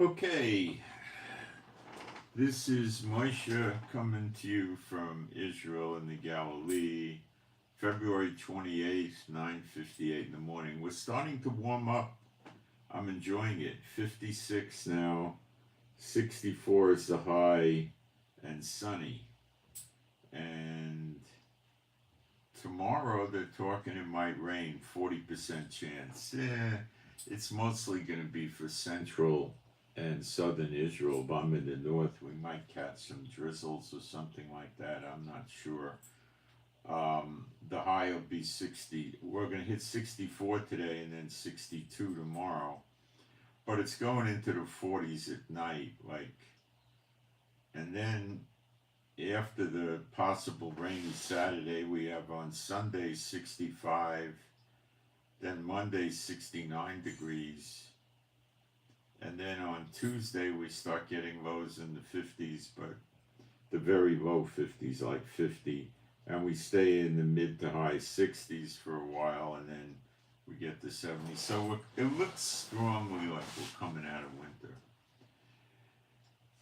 Okay, this is Moshe coming to you from Israel in the Galilee, February 28th, 9:58 in the morning. We're starting to warm up. I'm enjoying it. 56 now, 64 is the high, and sunny. And tomorrow they're talking it might rain, 40% chance. It's mostly going to be for central and southern Israel. But I'm in the north. We might catch some drizzles or something like that. I'm not sure. The high will be 60. We're going to hit 64 today and then 62 tomorrow. But it's going into the 40s at night, and then after the possible rainy Saturday, we have on Sunday 65, then Monday 69 degrees, and then on Tuesday we start getting lows in the 50s, but the very low 50s, like 50, and we stay in the mid to high 60s for a while, and then we get to 70. So it looks strongly like we're coming out of winter.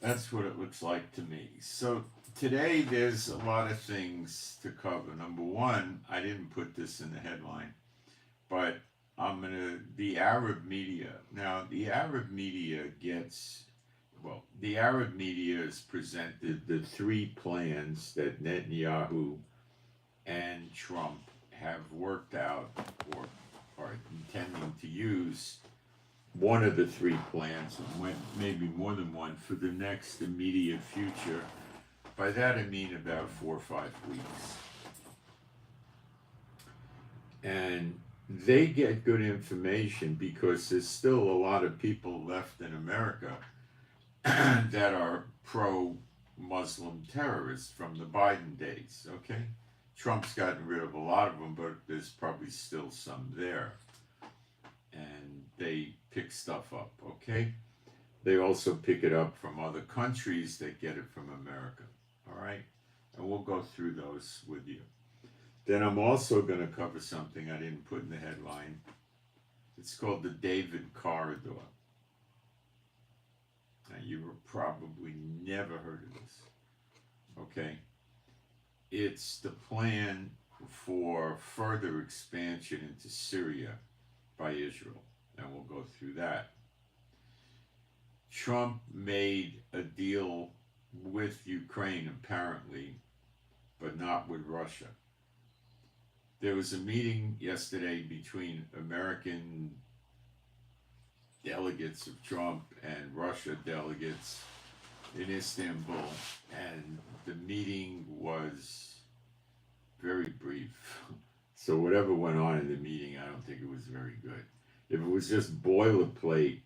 That's what it looks like to me. So today there's a lot of things to cover. Number one, I didn't put this in the headline, but the Arab media. Now, the Arab media the Arab media has presented the three plans that Netanyahu and Trump have worked out or are intending to use one of the three plans, maybe more than one, for the next immediate future. By that I mean about 4 or 5 weeks. And they get good information because there's still a lot of people left in America that are pro-Muslim terrorists from the Biden days, okay? Trump's gotten rid of a lot of them, but there's probably still some there. And they pick stuff up, okay? They also pick it up from other countries that get it from America, all right? And we'll go through those with you. Then I'm also going to cover something I didn't put in the headline. It's called the David Corridor. Now, you have probably never heard of this, okay? It's the plan for further expansion into Syria by Israel, and we'll go through that. Trump made a deal with Ukraine, apparently, but not with Russia. There was a meeting yesterday between American delegates of Trump and Russia delegates in Istanbul, and the meeting was very brief. So whatever went on in the meeting, I don't think it was very good. If it was just boilerplate,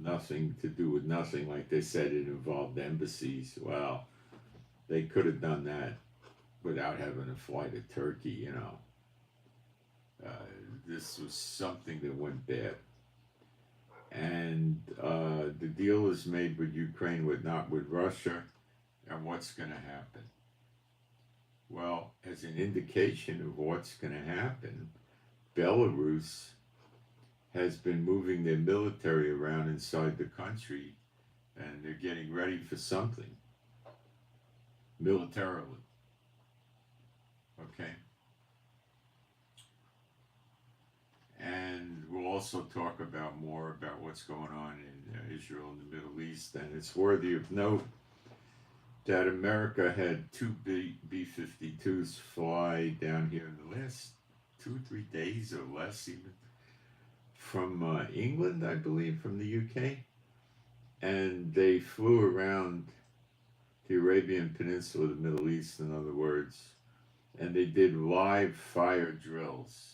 nothing to do with nothing, like they said it involved embassies, well, they could have done that without having a flight to Turkey, This was something that went bad. And the deal is made with Ukraine, not with Russia. And what's going to happen? Well, as an indication of what's going to happen, Belarus has been moving their military around inside the country, and they're getting ready for something militarily. Okay? And we'll also talk more about what's going on in Israel and the Middle East. And it's worthy of note that America had 2 B-52s fly down here in the last 2 or 3 days or less, even from England, I believe, from the UK. And they flew around the Arabian Peninsula, the Middle East, in other words, and they did live fire drills.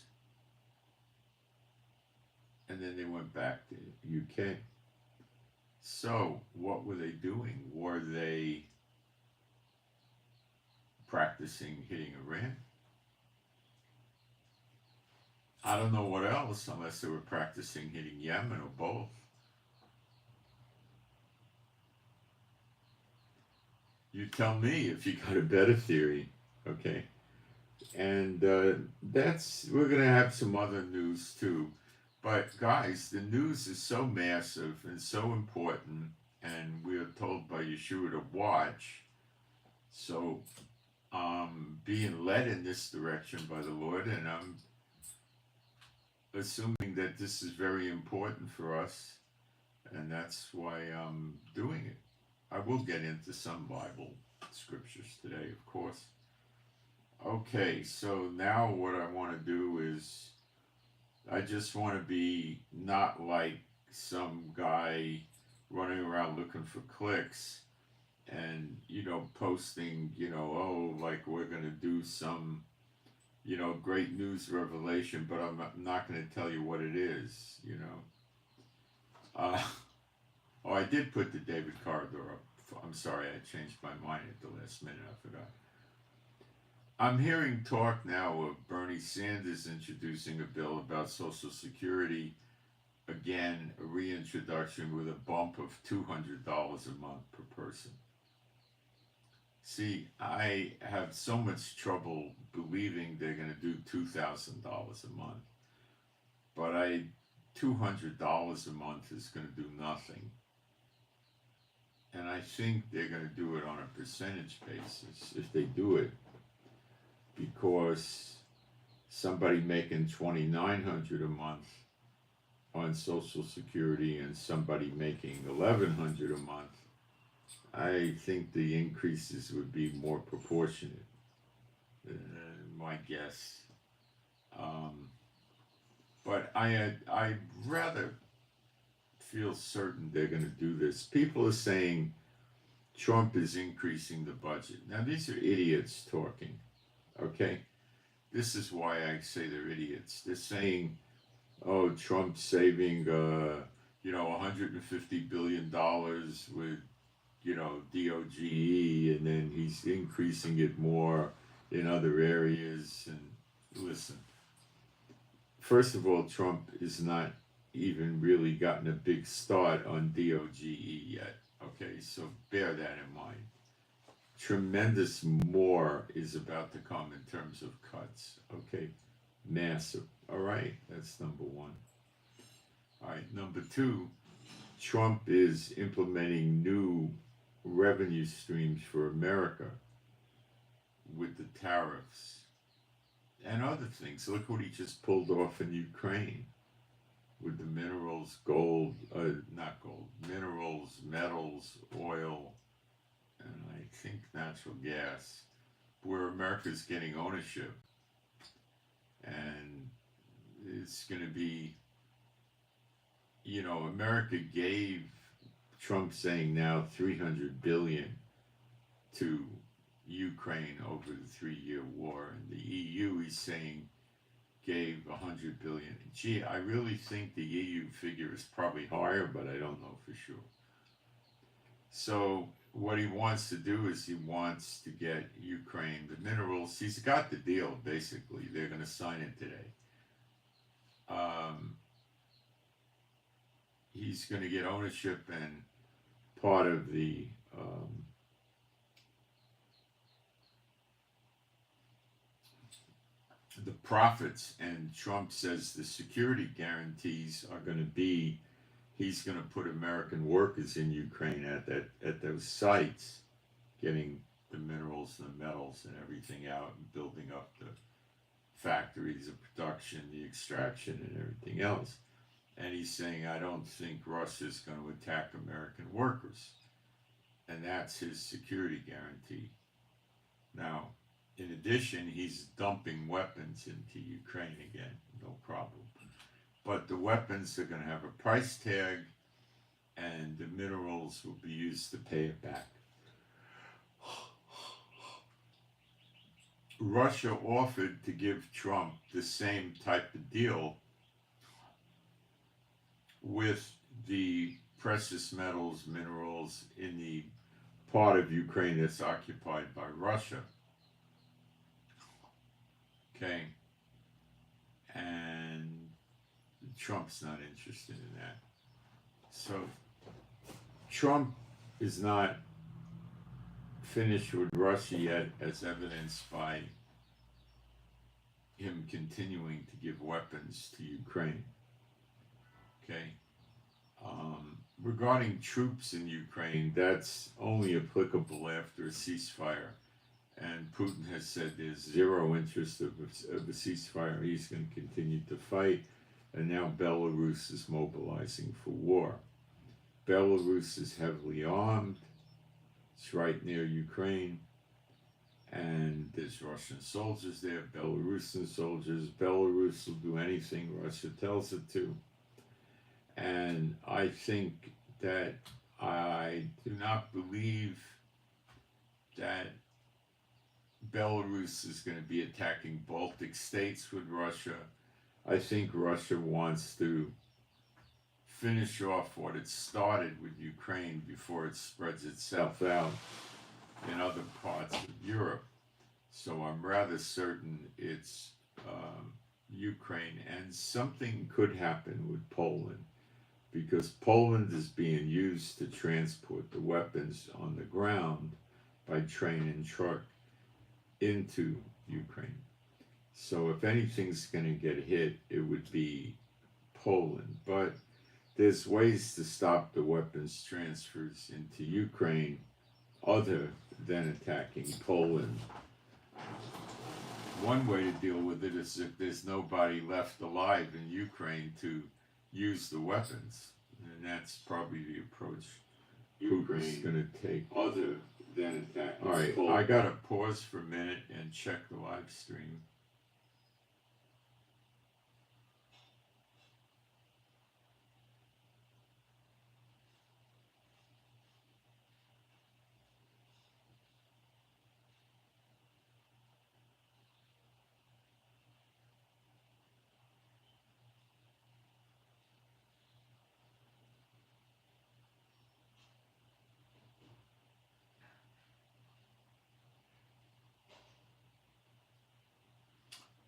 And then they went back to UK. So what were they doing? Were they practicing hitting Iran? I don't know what else, unless they were practicing hitting Yemen or both. You tell me if you got a better theory, okay? And we're going to have some other news too. But guys, the news is so massive and so important, and we are told by Yeshua to watch. So being led in this direction by the Lord, and I'm assuming that this is very important for us, and that's why I'm doing it. I will get into some Bible scriptures today, of course. Okay, so now what I want to do is I just want to be not like some guy running around looking for clicks and, posting, oh, like we're going to do some, great news revelation, but I'm not going to tell you what it is, Oh, I did put the David corridor up. I'm sorry, I changed my mind at the last minute. I forgot. I'm hearing talk now of Bernie Sanders introducing a bill about Social Security. Again, a reintroduction with a bump of $200 a month per person. See, I have so much trouble believing they're going to do $2,000 a month. But $200 a month is going to do nothing. And I think they're going to do it on a percentage basis if they do it, because somebody making $2,900 a month on Social Security and somebody making $1,100 a month, I think the increases would be more proportionate. My guess. But I'd rather feel certain they're going to do this. People are saying Trump is increasing the budget. Now, these are idiots talking, okay? This is why I say they're idiots. They're saying, oh, Trump's saving, $150 billion with, DOGE, and then he's increasing it more in other areas. And listen, first of all, Trump is not even really gotten a big start on DOGE yet. Okay, so bear that in mind. Tremendous more is about to come in terms of cuts. Okay, massive. All right, that's number one. All right, number two, Trump is implementing new revenue streams for America with the tariffs and other things. Look what he just pulled off in Ukraine with the minerals, minerals, metals, oil, and I think natural gas, where America's getting ownership. And it's going to be, America gave, Trump saying now $300 billion to Ukraine over the 3-year war, and the EU, he's saying, gave $100 billion. Gee, I really think the EU figure is probably higher, but I don't know for sure. So what he wants to do is he wants to get Ukraine the minerals. He's got the deal, basically. They're going to sign it today. He's going to get ownership and part of the profits, and Trump says the security guarantees are going to be, he's going to put American workers in Ukraine at those sites, getting the minerals and the metals and everything out and building up the factories of production, the extraction and everything else. And he's saying, I don't think Russia's going to attack American workers. And that's his security guarantee. Now, in addition, he's dumping weapons into Ukraine again, no problem. But the weapons are going to have a price tag, and the minerals will be used to pay it back. Russia offered to give Trump the same type of deal with the precious metals, minerals in the part of Ukraine that's occupied by Russia. Okay, and Trump's not interested in that. So Trump is not finished with Russia yet, as evidenced by him continuing to give weapons to Ukraine. Okay. Regarding troops in Ukraine, that's only applicable after a ceasefire. And Putin has said there's zero interest of a ceasefire. He's going to continue to fight. And now Belarus is mobilizing for war. Belarus is heavily armed. It's right near Ukraine. And there's Russian soldiers there, Belarusian soldiers. Belarus will do anything Russia tells it to. And I think that I do not believe that Belarus is going to be attacking Baltic states with Russia. I think Russia wants to finish off what it started with Ukraine before it spreads itself out in other parts of Europe. So I'm rather certain it's Ukraine, and something could happen with Poland, because Poland is being used to transport the weapons on the ground by train and truck into Ukraine. So if anything's going to get hit, it would be Poland. But there's ways to stop the weapons transfers into Ukraine other than attacking Poland. One way to deal with it is if there's nobody left alive in Ukraine to use the weapons, and that's probably the approach Putin's going to take. Other than attacking. All right, Poland. I got to pause for a minute and check the live stream.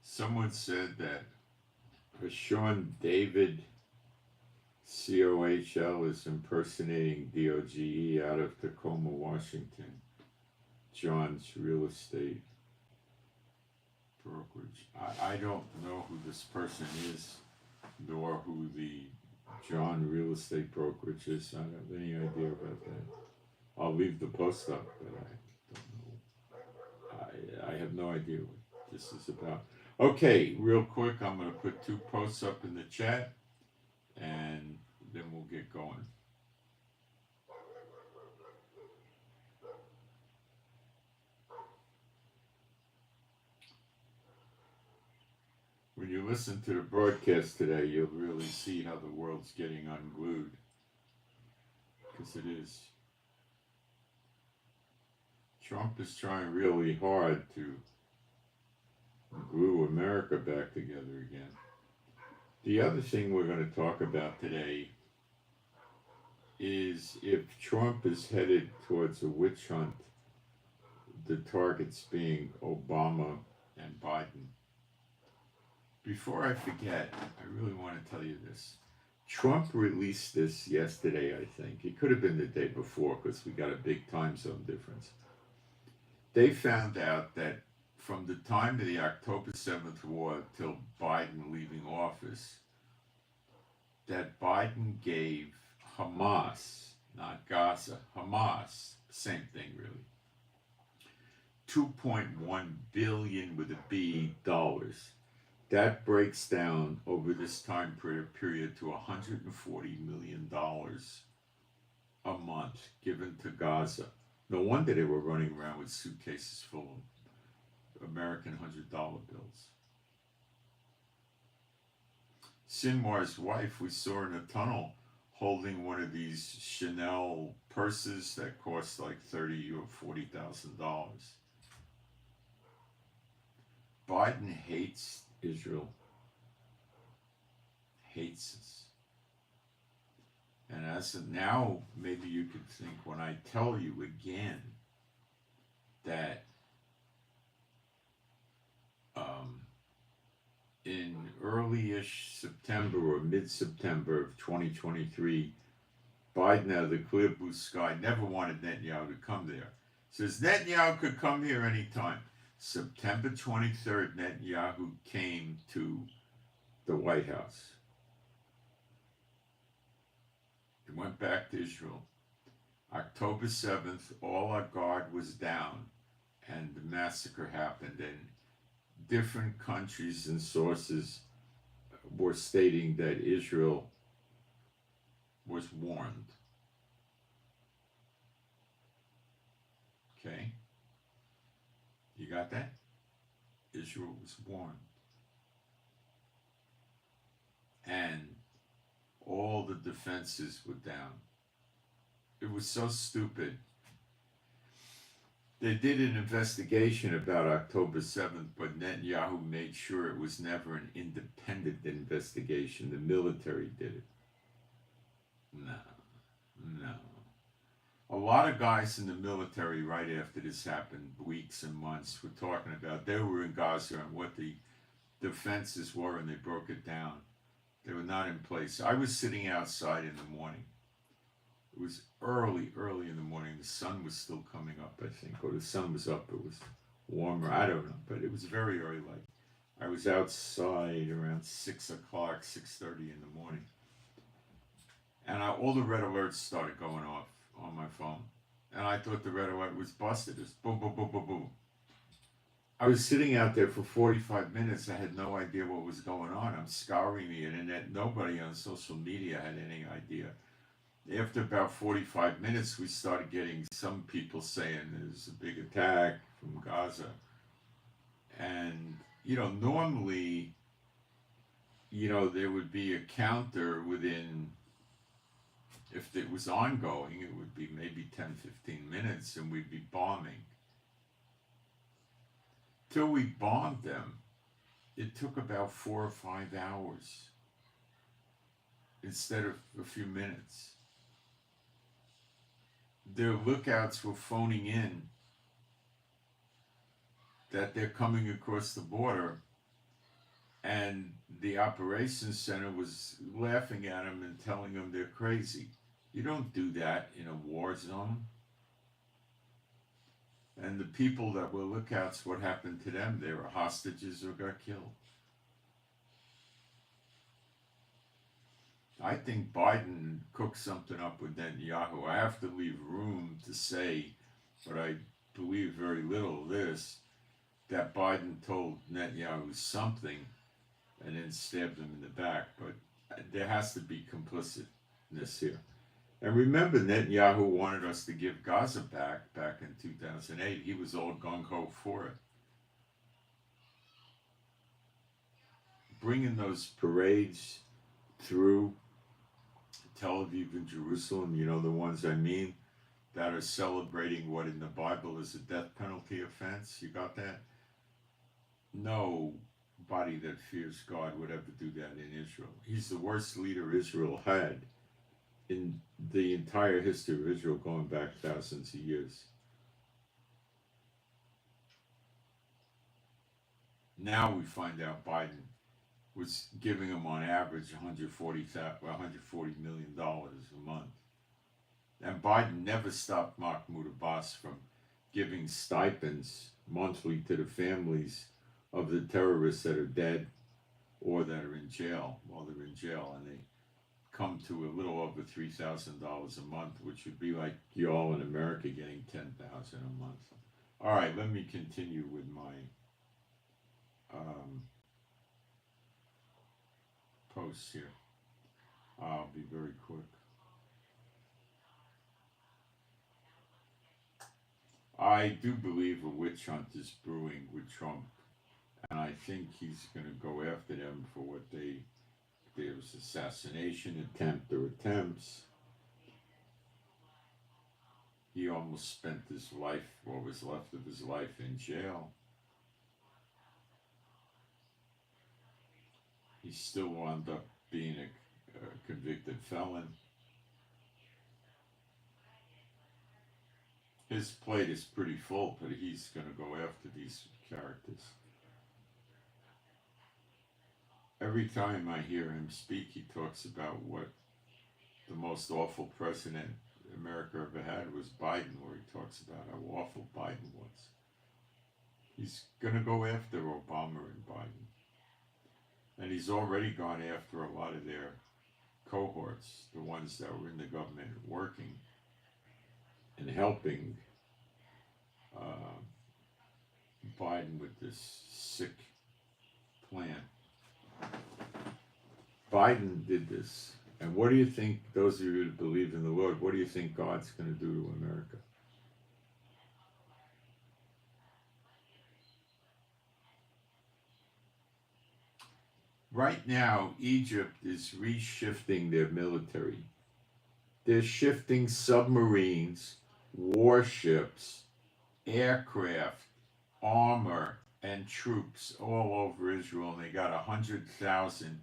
Someone said that Sean David COHL is impersonating DOGE out of Tacoma, Washington. John's real estate brokerage. I don't know who this person is, nor who the John real estate brokerage is. I don't have any idea about that. I'll leave the post up, but I don't know. I have no idea what this is about. Okay, real quick, I'm going to put 2 posts up in the chat, and then we'll get going. When you listen to the broadcast today, you'll really see how the world's getting unglued, because it is. Trump is trying really hard to glue America back together again. The other thing we're going to talk about today is if Trump is headed towards a witch hunt, the targets being Obama and Biden. Before I forget, I really want to tell you this. Trump released this yesterday, I think. It could have been the day before because we got a big time zone difference. They found out that from the time of the October 7th war till Biden leaving office, that Biden gave Hamas, not Gaza, Hamas, same thing really, $2.1 billion with a B dollars. That breaks down over this time period to $140 million a month given to Gaza. No wonder they were running around with suitcases full of American $100 bills. Sinwar's wife we saw in a tunnel holding one of these Chanel purses that cost like $30,000 or $40,000. Biden hates Israel, hates us. And as of now, maybe you could think when I tell you again that in early-ish September or mid-September of 2023, Biden out of the clear blue sky never wanted Netanyahu to come there. Says Netanyahu could come here anytime. September 23rd, Netanyahu came to the White House. went back to Israel. October 7th, all our guard was down and the massacre happened, and different countries and sources were stating that Israel was warned. Okay? You got that? Israel was warned. And all the defenses were down. It was so stupid. They did an investigation about October 7th, but Netanyahu made sure it was never an independent investigation. The military did it. No. A lot of guys in the military right after this happened, weeks and months, were talking about they were in Gaza and what the defenses were, and they broke it down. They were not in place. I was sitting outside in the morning. It was early in the morning. The sun was still coming up, I think, or the sun was up. It was warmer. I don't know, but it was very early. Like I was outside around 6 o'clock, 6:30 in the morning, and all the red alerts started going off on my phone, and I thought the red alert was busted. It was boom, boom, boom, boom, boom. I was sitting out there for 45 minutes. I had no idea what was going on. I'm scouring the internet. Nobody on social media had any idea. After about 45 minutes, we started getting some people saying there's a big attack from Gaza. And, normally, there would be a counter within, if it was ongoing, it would be maybe 10, 15 minutes and we'd be bombing. Till we bombed them, it took about 4 or 5 hours instead of a few minutes. Their lookouts were phoning in that they're coming across the border, and the operations center was laughing at them and telling them they're crazy. You don't do that in a war zone. And the people that were lookouts, what happened to them? They were hostages or got killed. I think Biden cooked something up with Netanyahu. I have to leave room to say, but I believe very little of this, that Biden told Netanyahu something and then stabbed him in the back. But there has to be complicitness here. And remember, Netanyahu wanted us to give Gaza back in 2008. He was all gung-ho for it. Bringing those parades through Tel Aviv and Jerusalem, the ones I mean, that are celebrating what in the Bible is a death penalty offense. You got that? Nobody that fears God would ever do that in Israel. He's the worst leader Israel had in the entire history of Israel, going back thousands of years. Now we find out Biden was giving them on average $140 million a month. And Biden never stopped Mahmoud Abbas from giving stipends monthly to the families of the terrorists that are dead or that are in jail while they're in jail, and they come to a little over $3,000 a month, which would be like y'all in America getting $10,000 a month. All right, let me continue with my posts here. I'll be very quick. I do believe a witch hunt is brewing with Trump, and I think he's going to go after them for what there was assassination attempt or attempts. He almost spent his life, what was left of his life, in jail. He still wound up being a convicted felon. His plate is pretty full, but he's going to go after these characters. Every time I hear him speak, he talks about what the most awful president America ever had was Biden, where he talks about how awful Biden was. He's going to go after Obama and Biden. And he's already gone after a lot of their cohorts, the ones that were in the government working and helping Biden with this sick plan. Biden did this. And what do you think, those of you who believe in the Lord, what do you think God's going to do to America? Right now, Egypt is reshifting their military. They're shifting submarines, warships, aircraft, armor, and troops all over Israel. And they got 100,000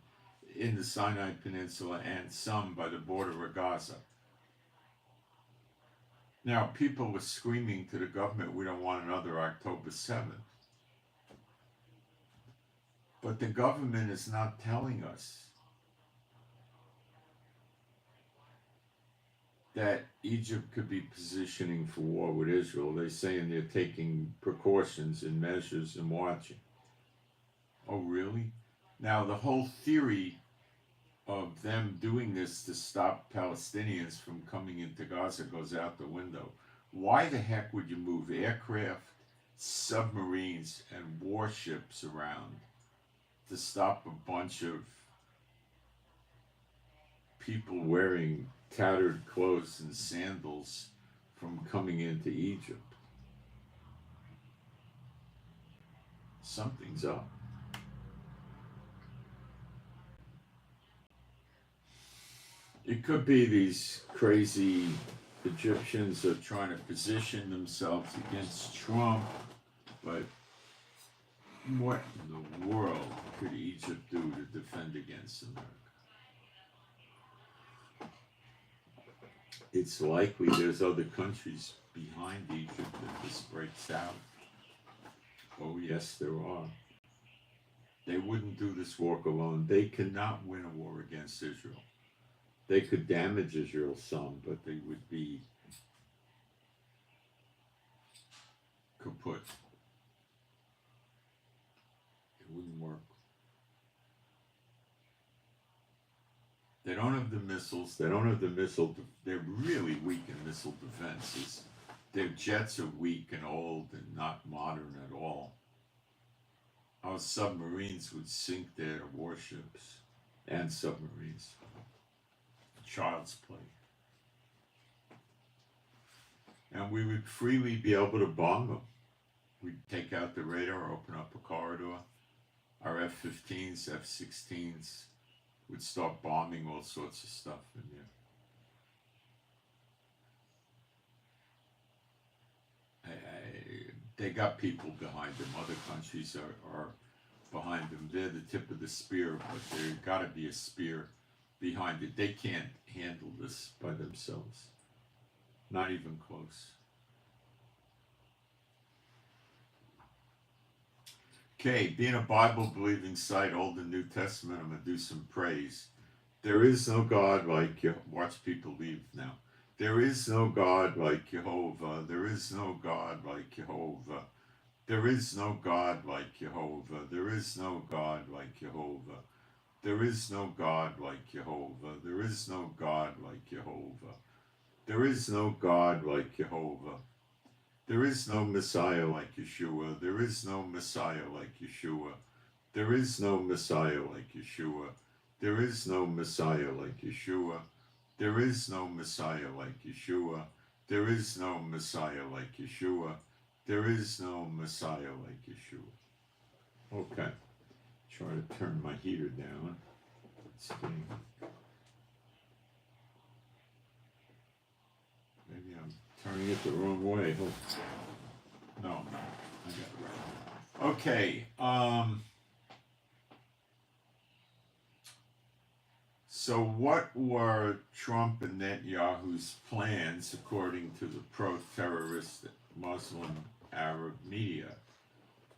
in the Sinai Peninsula and some by the border of Gaza. Now, people were screaming to the government, we don't want another October 7th. But the government is not telling us that Egypt could be positioning for war with Israel. They're saying they're taking precautions and measures and watching. Oh, really? Now, the whole theory of them doing this to stop Palestinians from coming into Gaza goes out the window. Why the heck would you move aircraft, submarines, and warships around to stop a bunch of people wearing tattered clothes and sandals from coming into Egypt? Something's up. It could be these crazy Egyptians are trying to position themselves against Trump, but what in the world could Egypt do to defend against America? It's likely there's other countries behind Egypt if this breaks out. Oh yes, there are. They wouldn't do this work alone. They cannot win a war against Israel. They could damage Israel some, but they would be kaput. It wouldn't work. They don't have the missiles. They don't have the missile. They're really weak in missile defenses. Their jets are weak and old and not modern at all. Our submarines would sink their warships and submarines. Child's play. And we would freely be able to bomb them. We'd take out the radar, open up a corridor. Our F-15s, F-16s would start bombing all sorts of stuff in there. They got people behind them. Other countries are behind them. They're the tip of the spear, but there's got to be a spear behind it. They can't handle this by themselves. Not even close. Okay, being a Bible-believing site, Old and New Testament, I'm going to do some praise. There is no God like you. Watch people leave now. There is no God like Jehovah. There is no God like Jehovah. There is no God like Jehovah. There is no God like Jehovah. There is no God like Jehovah. There is no God like Jehovah. There is no God like Jehovah. There is no Messiah like Yeshua. There is no Messiah like Yeshua. There is no Messiah like Yeshua. There is no Messiah like Yeshua. There is no Messiah like Yeshua. There is no Messiah like Yeshua. There is no Messiah like Yeshua. Okay. Try to turn my heater down. Maybe I'm turning it the wrong way. No, I'm not. I got it right. Okay. So what were Trump and Netanyahu's plans according to the pro-terrorist Muslim Arab media?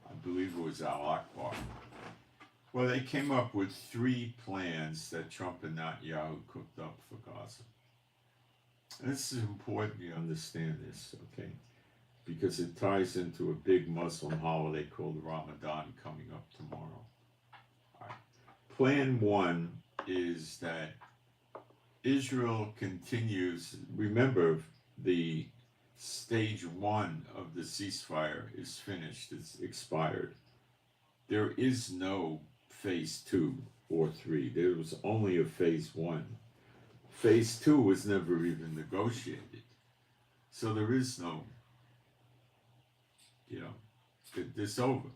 I believe it was Al Akbar. Well, they came up with 3 plans that Trump and Netanyahu cooked up for Gaza. And this is important you understand this, okay? Because it ties into a big Muslim holiday called Ramadan coming up tomorrow. All right. Plan 1 is that Israel continues. Remember, the stage one of the ceasefire is finished, it's expired. There is no phase two or three, there was only a phase one. Phase two was never even negotiated. So there is no, you know, this over.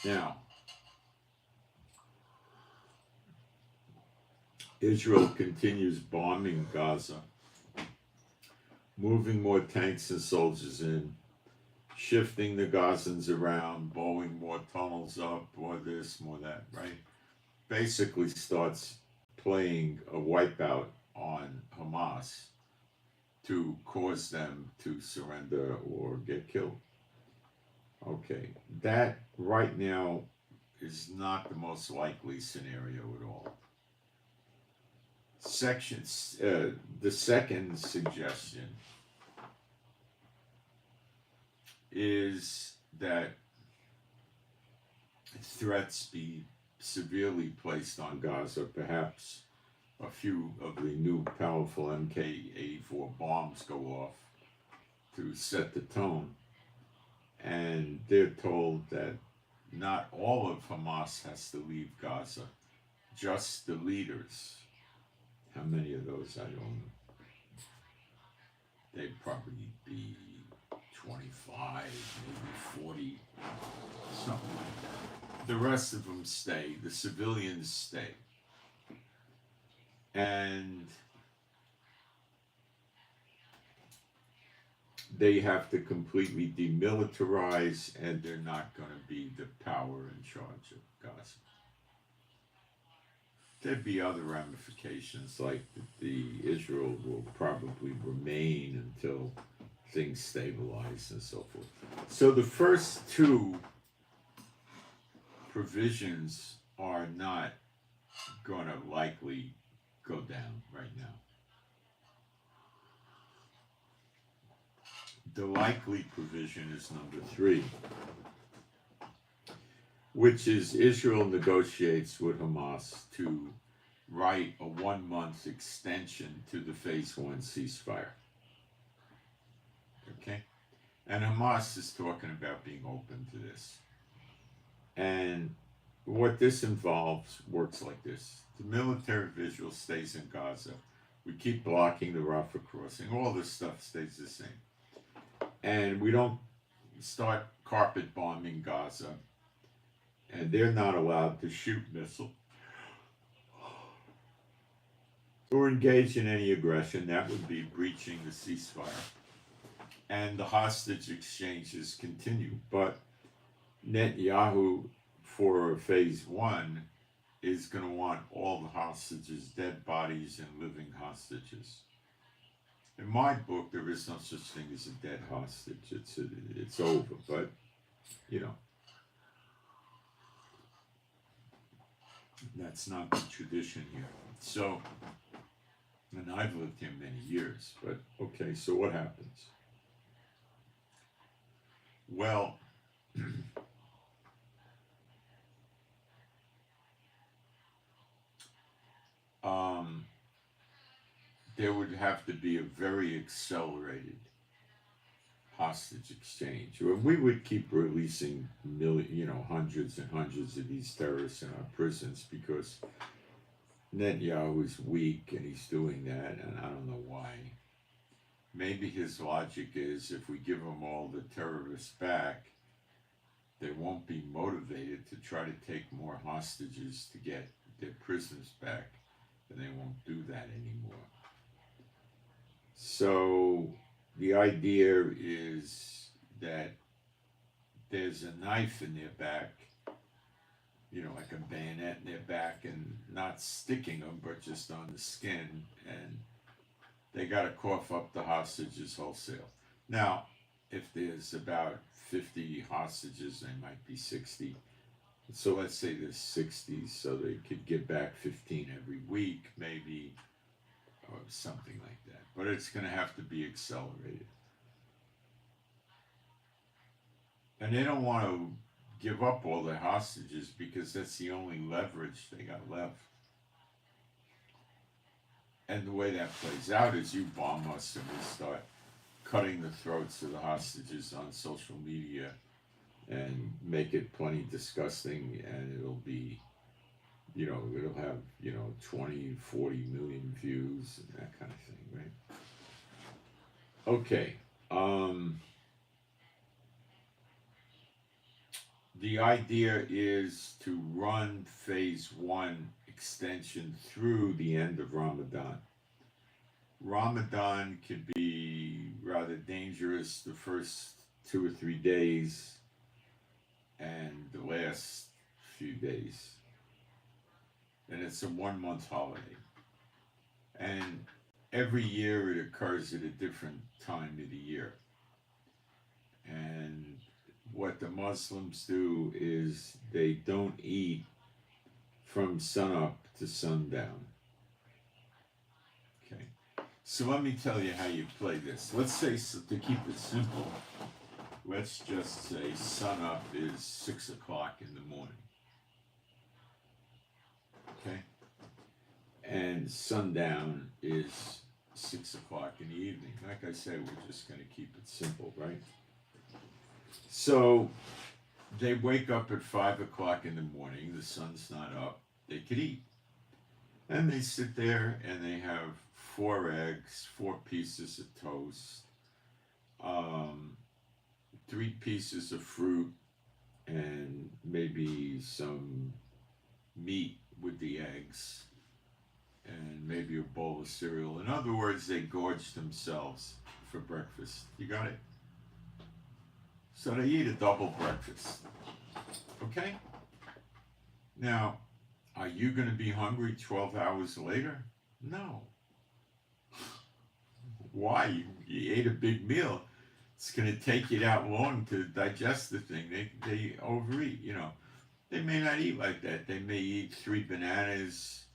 Now, Israel continues bombing Gaza, moving more tanks and soldiers in, shifting the Gazans around, blowing more tunnels up, more this, more that, right? Basically starts playing a wipeout on Hamas to cause them to surrender or get killed. Okay, that right now is not the most likely scenario at all. The second suggestion is that threats be severely placed on Gaza, perhaps a few of the new powerful MK-84 bombs go off to set the tone, and they're told that not all of Hamas has to leave Gaza, just the leaders. How many of those, I don't know. They'd probably be 25, maybe 40, something like that. The rest of them stay, the civilians stay. And they have to completely demilitarize, and they're not going to be the power in charge of Gaza. There'd be other ramifications, like the Israel will probably remain until things stabilize and so forth. So the first two provisions are not going to likely go down right now. The likely provision is number 3, which is Israel negotiates with Hamas to write a 1-month extension to the phase 1 ceasefire. Okay? And Hamas is talking about being open to this. And what this involves works like this. The military of Israel stays in Gaza. We keep blocking the Rafah crossing. All this stuff stays the same. And we don't start carpet bombing Gaza. And they're not allowed to shoot missiles or engage in any aggression. That would be breaching the ceasefire. And the hostage exchanges continue. But Netanyahu, for phase 1, is going to want all the hostages, dead bodies, and living hostages. In my book, there is no such thing as a dead hostage. It's over. But, you know, that's not the tradition here. So, and I've lived here many years, but okay, so what happens? Well, there would have to be a very accelerated hostage exchange. We would keep releasing hundreds and hundreds of these terrorists in our prisons because Netanyahu is weak and he's doing that, and I don't know why. Maybe his logic is if we give them all the terrorists back, they won't be motivated to try to take more hostages to get their prisoners back, and they won't do that anymore. So the idea is that there's a knife in their back, like a bayonet in their back, and not sticking them, but just on the skin, and they got to cough up the hostages wholesale. Now, if there's about 50 hostages, they might be 60. So let's say there's 60, so they could give back 15 every week, maybe, or something like that. But it's going to have to be accelerated. And they don't want to give up all their hostages because that's the only leverage they got left. And the way that plays out is you bomb us and we start cutting the throats of the hostages on social media and make it plenty disgusting, and it'll be, it'll have, 20, 40 million views and that kind of thing, right? Okay. The idea is to run phase 1 extension through the end of Ramadan. Ramadan can be rather dangerous the first 2 or 3 days and the last few days. And it's a 1-month holiday. And every year it occurs at a different time of the year. And what the Muslims do is they don't eat from sunup to sundown. Okay. So let me tell you how you play this. Let's say, to keep it simple, let's just say sunup is 6 o'clock in the morning. Okay? And sundown is 6 o'clock in the evening. Like I said, we're just going to keep it simple, right? So they wake up at 5 o'clock in the morning, the sun's not up, they could eat. And they sit there and they have 4 eggs, 4 pieces of toast, 3 pieces of fruit, and maybe some meat with the eggs, and maybe a bowl of cereal. In other words, they gorge themselves for breakfast. You got it? So they eat a double breakfast. Okay? Now, are you going to be hungry 12 hours later? No. Why? You ate a big meal. It's going to take you that long to digest the thing. They overeat, They may not eat like that. They may eat 3 bananas,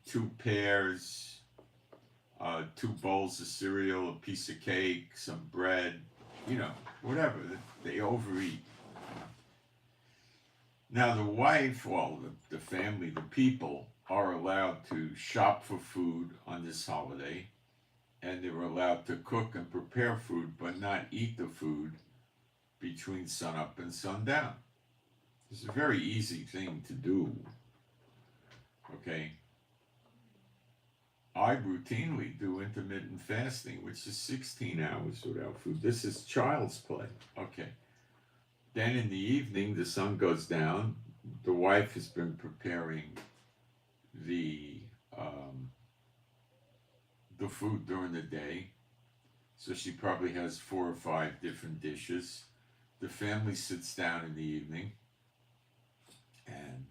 2 pears, 2 bowls of cereal, a piece of cake, some bread, whatever. They overeat. Now the wife, the family, the people are allowed to shop for food on this holiday, and they're allowed to cook and prepare food, but not eat the food between sunup and sundown. It's a very easy thing to do. Okay? I routinely do intermittent fasting, which is 16 hours without food. This is child's play. Okay. Then in the evening, the sun goes down. The wife has been preparing the food during the day. So she probably has 4 or 5 different dishes. The family sits down in the evening and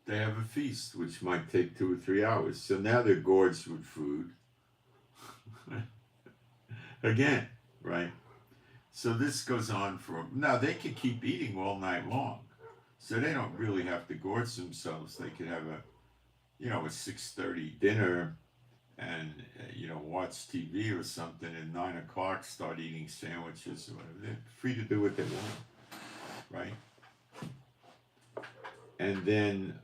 they have a feast, which might take 2 or 3 hours. So now they're gorged with food. Again, right? So this goes on now they could keep eating all night long. So they don't really have to gorge themselves. They could have a 6:30 dinner and, watch TV or something, and 9 o'clock start eating sandwiches or whatever. They're free to do what they want, right? And then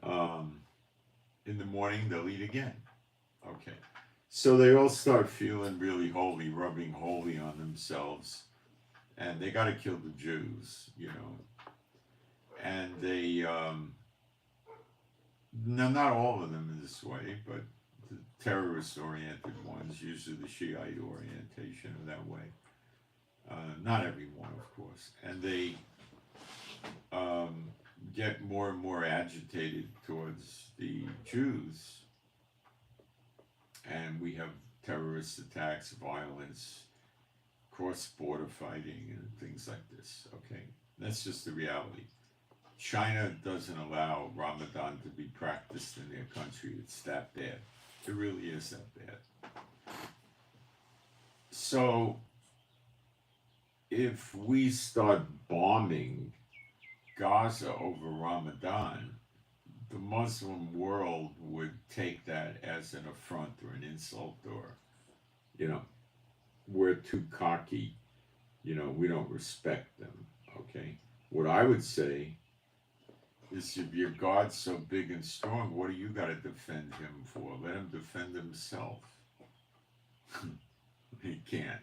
in the morning, they'll eat again. Okay. So they all start feeling really holy, rubbing holy on themselves. And they got to kill the Jews, And they, now not all of them in this way, but the terrorist-oriented ones, usually the Shiite orientation are that way. Not everyone, of course. And they get more and more agitated towards the Jews. And we have terrorist attacks, violence, cross-border fighting, and things like this, okay? That's just the reality. China doesn't allow Ramadan to be practiced in their country. It's that bad. It really is that bad. So, if we start bombing Gaza over Ramadan, the Muslim world would take that as an affront or an insult, or, we're too cocky, we don't respect them, okay? What I would say Is if your God's so big and strong, what do you got to defend him for? Let him defend himself. He can't.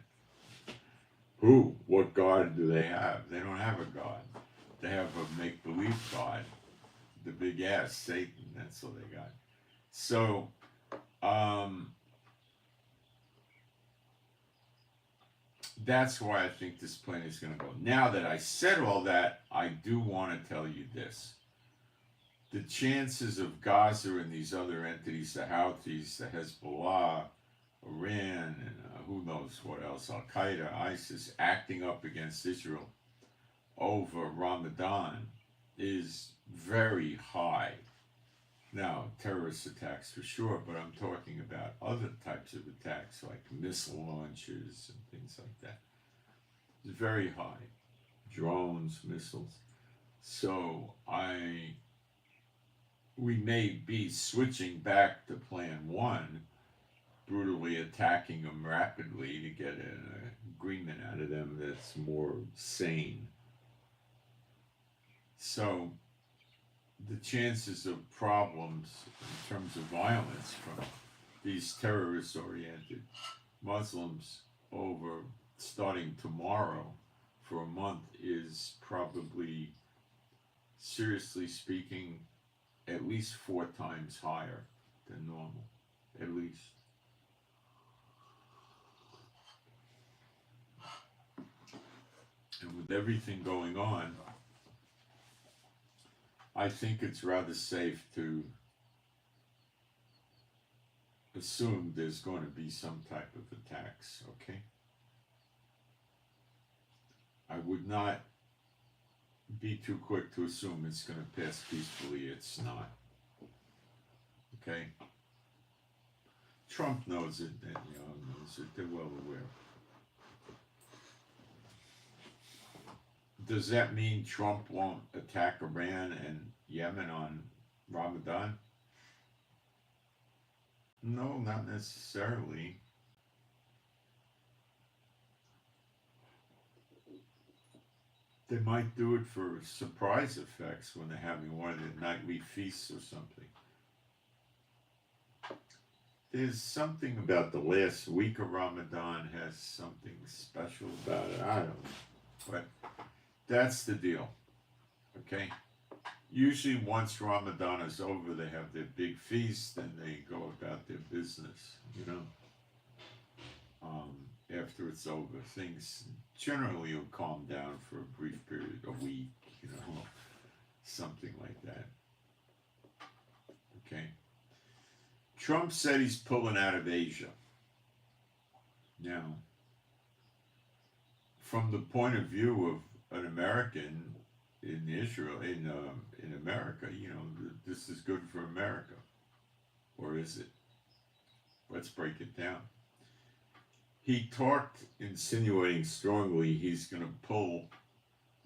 Who? What God do they have? They don't have a God. They have a make-believe God. The big ass, Satan. That's what they got. So, that's why I think this plane is going to go. Now that I said all that, I do want to tell you this. The chances of Gaza and these other entities, the Houthis, the Hezbollah, Iran, and who knows what else, Al-Qaeda, ISIS, acting up against Israel over Ramadan is very high. Now, terrorist attacks for sure, but I'm talking about other types of attacks like missile launches and things like that. It's very high. Drones, missiles. So we may be switching back to plan one, brutally attacking them rapidly to get an agreement out of them that's more sane. So the chances of problems in terms of violence from these terrorist-oriented Muslims over starting tomorrow for a month is probably, seriously speaking, at least 4 times higher than normal, at least. And with everything going on, I think it's rather safe to assume there's going to be some type of attacks, okay? I would not be too quick to assume it's going to pass peacefully. It's not. Okay? Trump knows it, and knows it. They're well aware. Does that mean Trump won't attack Iran and Yemen on Ramadan? No, not necessarily. They might do it for surprise effects when they're having one of their nightly feasts or something. There's something about the last week of Ramadan has something special about it. I don't know. But that's the deal. Okay? Usually once Ramadan is over, they have their big feast and they go about their business, after it's over, things generally will calm down for a brief period, a week, something like that. Okay? Trump said he's pulling out of Asia. Now, from the point of view of an American in Israel, in America, this is good for America. Or is it? Let's break it down. He talked, insinuating strongly he's going to pull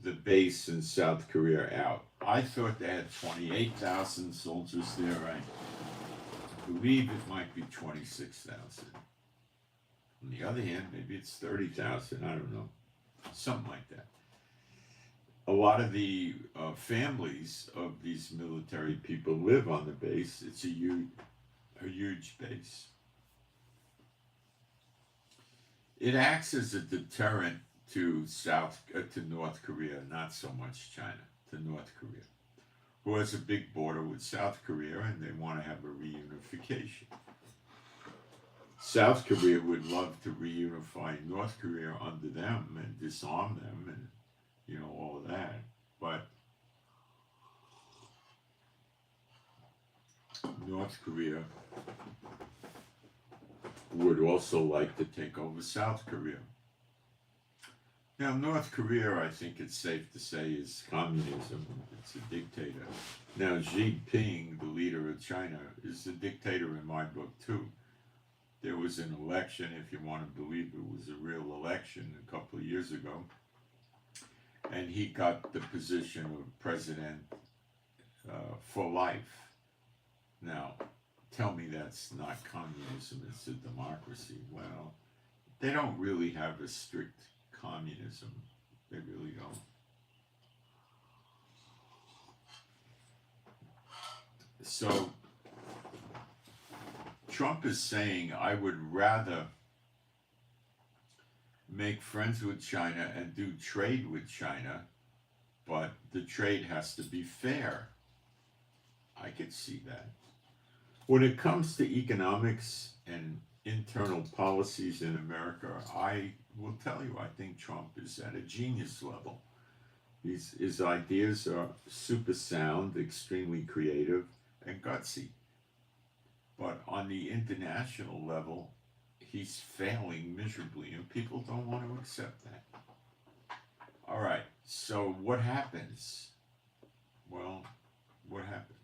the base in South Korea out. I thought they had 28,000 soldiers there. I believe it might be 26,000. On the other hand, maybe it's 30,000. I don't know. Something like that. A lot of the families of these military people live on the base. It's a huge base. It acts as a deterrent to North Korea, not so much China, to North Korea, who has a big border with South Korea, and they want to have a reunification. South Korea would love to reunify North Korea under them and disarm them and, all of that. But North Korea would also like to take over South Korea. Now, North Korea, I think it's safe to say, is communism. It's a dictator. Now, Xi Jinping, the leader of China, is a dictator in my book, too. There was an election, if you want to believe it was a real election a couple of years ago, and he got the position of president for life. Now, tell me that's not communism, it's a democracy. Well, they don't really have a strict communism. They really don't. So Trump is saying, I would rather make friends with China and do trade with China, but the trade has to be fair. I could see that. When it comes to economics and internal policies in America, I will tell you, I think Trump is at a genius level. His ideas are super sound, extremely creative, and gutsy. But on the international level, he's failing miserably, and people don't want to accept that. All right, so what happens? Well, what happens?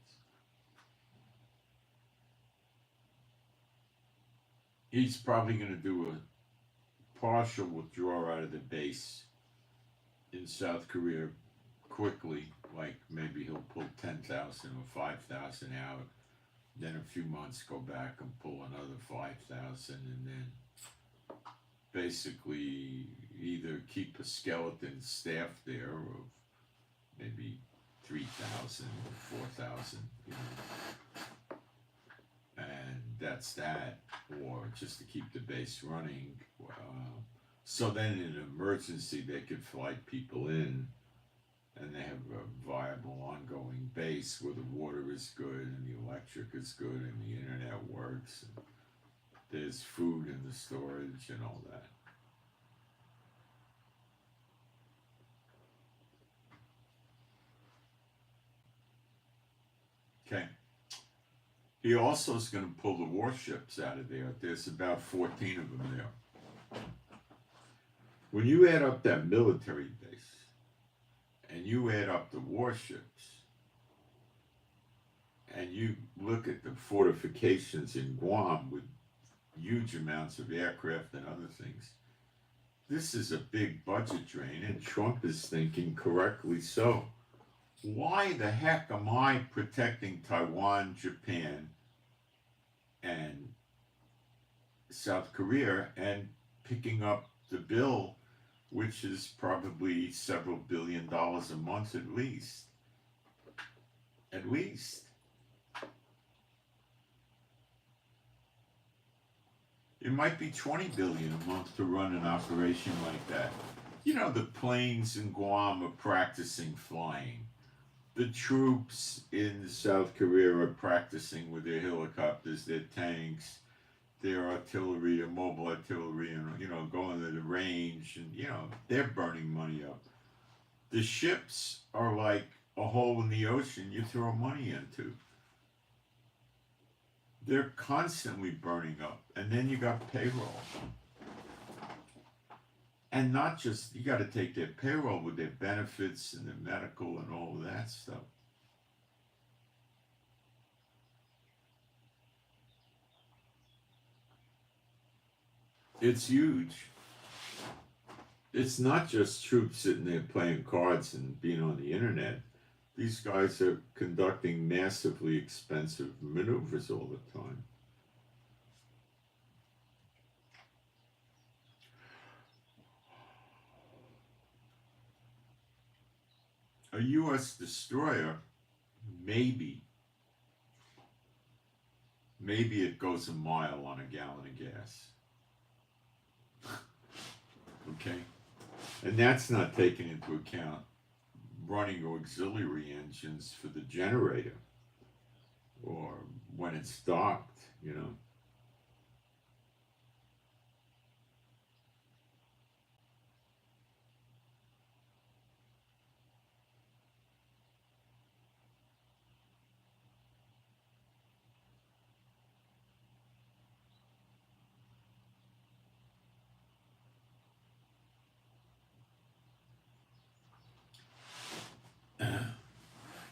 He's probably going to do a partial withdrawal out of the base in South Korea quickly, like maybe he'll pull 10,000 or 5,000 out, then a few months go back and pull another 5,000, and then basically either keep a skeleton staff there of maybe 3,000 or 4,000, you know, and that's that, or just to keep the base running. So then in an emergency they could fly people in, and they have a viable ongoing base where the water is good and the electric is good and the internet works and there's food in the storage and all that. Okay. He also is going to pull the warships out of there. There's about 14 of them there. When you add up that military base and you add up the warships and you look at the fortifications in Guam with huge amounts of aircraft and other things, this is a big budget drain, and Trump is thinking correctly so. Why the heck am I protecting Taiwan, Japan, and South Korea and picking up the bill, which is probably several $1 billion a month at least? At least. It might be $20 billion a month to run an operation like that. You know, the planes in Guam are practicing flying. The troops in South Korea are practicing with their helicopters, their tanks, their artillery, their mobile artillery, and, you know, going to the range, and, you know, they're burning money up. The ships are like a hole in the ocean you throw money into. They're constantly burning up. And then you got payroll. And not just, you got to take their payroll with their benefits and their medical and all of that stuff. It's huge. It's not just troops sitting there playing cards and being on the internet. These guys are conducting massively expensive maneuvers all the time. A U.S. destroyer, maybe it goes a mile on a gallon of gas. Okay? And that's not taking into account running auxiliary engines for the generator, or when it's docked, you know.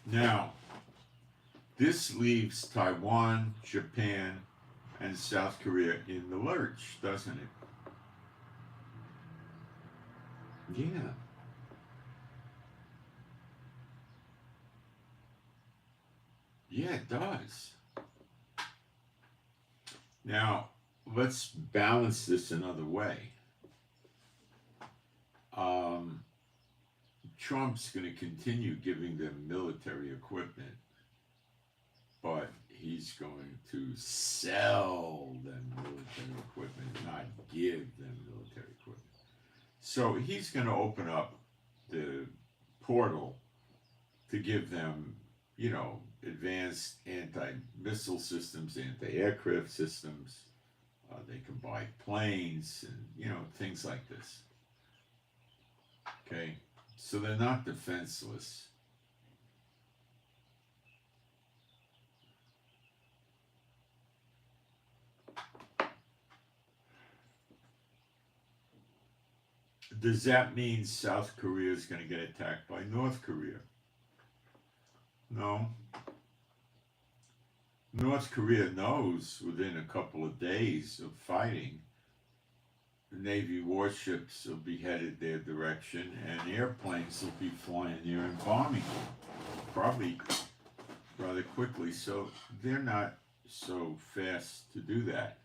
Now, this leaves Taiwan, Japan, and South Korea in the lurch, doesn't it? Yeah. Yeah, it does. Now, let's balance this another way. Trump's going to continue giving them military equipment, but he's going to sell them military equipment, not give them military equipment. So he's going to open up the portal to give them, advanced anti-missile systems, anti-aircraft systems. They can buy planes and, things like this. Okay? So they're not defenseless. Does that mean South Korea is going to get attacked by North Korea? No. North Korea knows within a couple of days of fighting, the Navy warships will be headed their direction and airplanes will be flying there and bombing them, probably rather quickly. So they're not so fast to do that.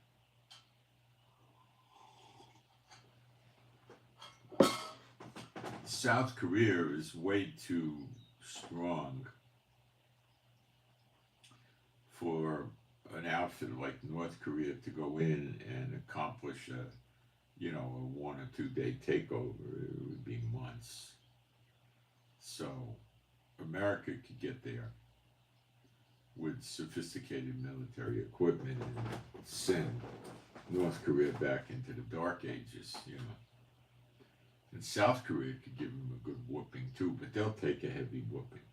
South Korea is way too strong for an outfit like North Korea to go in and accomplish a 1 or 2 day takeover. It would be months. So America could get there with sophisticated military equipment and send North Korea back into the dark ages, And South Korea could give them a good whooping too, but they'll take a heavy whooping.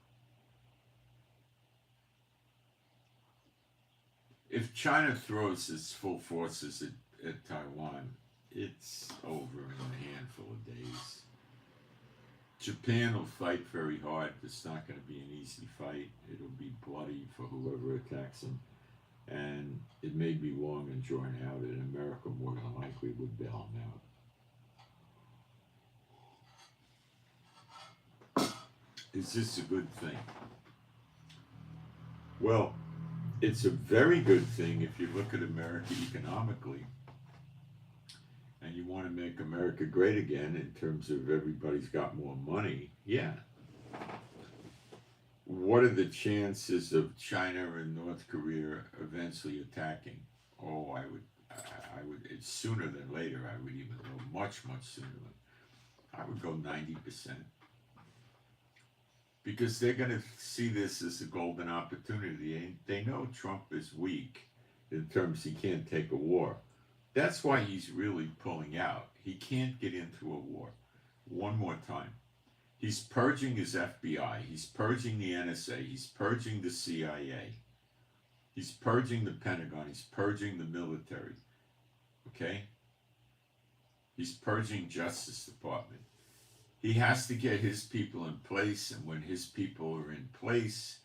If China throws its full forces at Taiwan, it's over in a handful of days. Japan will fight very hard. It's not going to be an easy fight. It'll be bloody for whoever attacks them. And it may be long and drawn out, and America more than likely would bail them out. Is this a good thing? Well, it's a very good thing if you look at America economically and you want to make America great again in terms of everybody's got more money. Yeah. What are the chances of China and North Korea eventually attacking? Oh, I would, it's sooner than later. I would even go much, much sooner. I would go 90%. Because they're going to see this as a golden opportunity. They know Trump is weak in terms he can't take a war. That's why he's really pulling out. He can't get into a war. One more time. He's purging his FBI. He's purging the NSA. He's purging the CIA. He's purging the Pentagon. He's purging the military. Okay? He's purging Justice Department. He has to get his people in place, and when his people are in place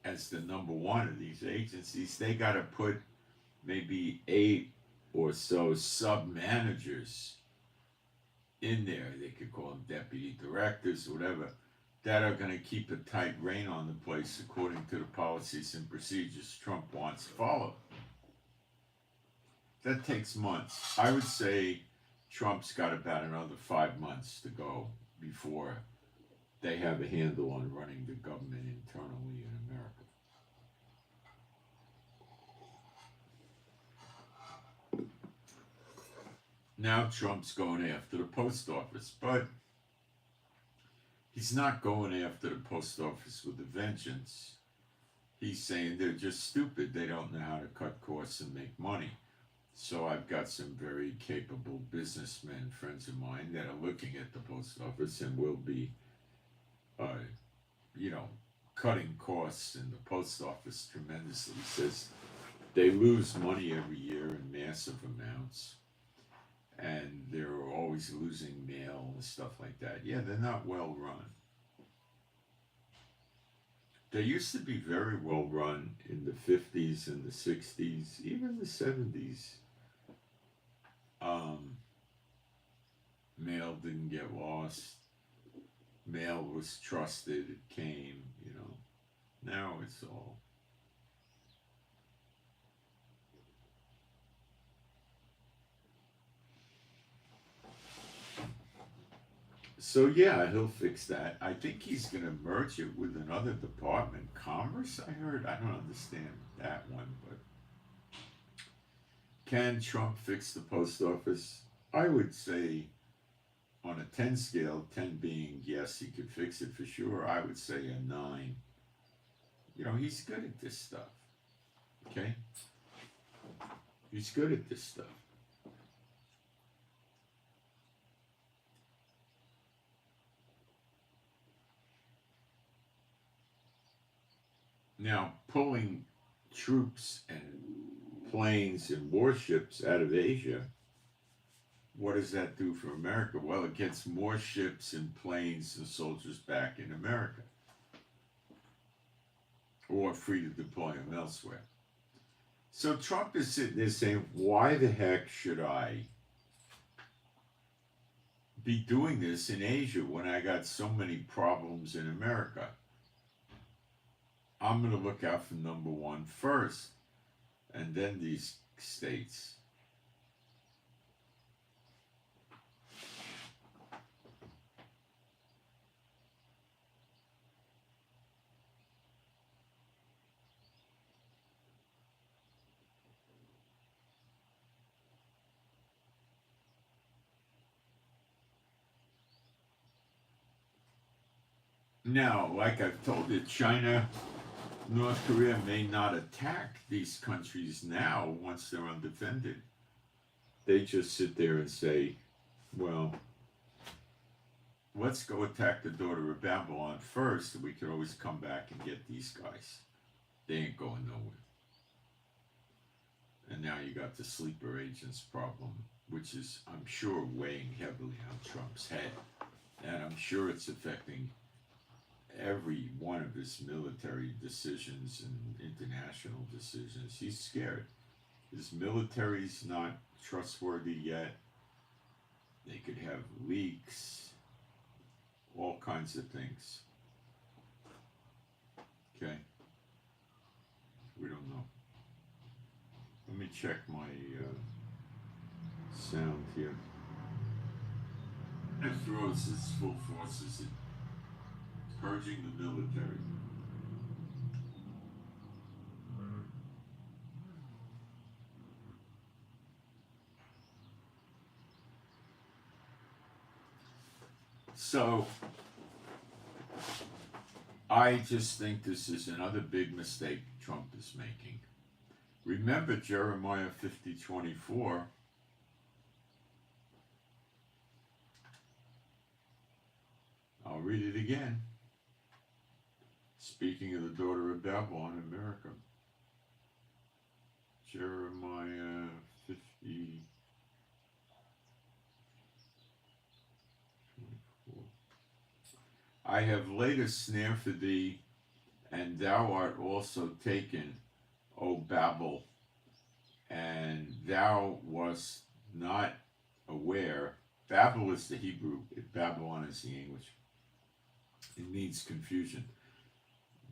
as the number one of these agencies, they got to put maybe 8 or so sub-managers in there. They could call them deputy directors or whatever, that are going to keep a tight rein on the place according to the policies and procedures Trump wants followed. That takes months. I would say Trump's got about another 5 months to go before they have a handle on running the government internally in America. Now Trump's going after the post office, but he's not going after the post office with a vengeance. He's saying they're just stupid. They don't know how to cut costs and make money. So I've got some very capable businessmen, friends of mine, that are looking at the post office and will be, cutting costs in the post office tremendously. He says they lose money every year in massive amounts, and they're always losing mail and stuff like that. Yeah, they're not well run. They used to be very well run in the 50s and the 60s, even the 70s. Mail didn't get lost. Mail was trusted. It came, Now it's all. So yeah, he'll fix that. I think he's going to merge it with another department, commerce. I heard. I don't understand that one, but can Trump fix the post office? I would say on a 10 scale, 10 being yes, he could fix it for sure. I would say a 9. You know, he's good at this stuff. Okay, he's good at this stuff. Now, pulling troops and planes and warships out of Asia, what does that do for America? Well, it gets more ships and planes and soldiers back in America, or free to deploy them elsewhere. So Trump is sitting there saying, why the heck should I be doing this in Asia when I got so many problems in America? I'm going to look out for number one first, and then these states. Now, like I've told you, China, North Korea may not attack these countries now once they're undefended. They just sit there and say, well, let's go attack the daughter of Babylon first, and we can always come back and get these guys. They ain't going nowhere. And now you got the sleeper agents problem, which is, I'm sure, weighing heavily on Trump's head. And I'm sure it's affecting every one of his military decisions and international decisions. He's scared. His military's not trustworthy yet. They could have leaks, all kinds of things. Okay. We don't know. Let me check my sound here. It throws its full forces in purging the military. So, I just think this is another big mistake Trump is making. Remember Jeremiah 50:24. I'll read it again. Speaking of the daughter of Babylon, America. Jeremiah 50:24. I have laid a snare for thee, and thou art also taken, O Babel, and thou wast not aware. Babel is the Hebrew, Babylon is the English. It means confusion.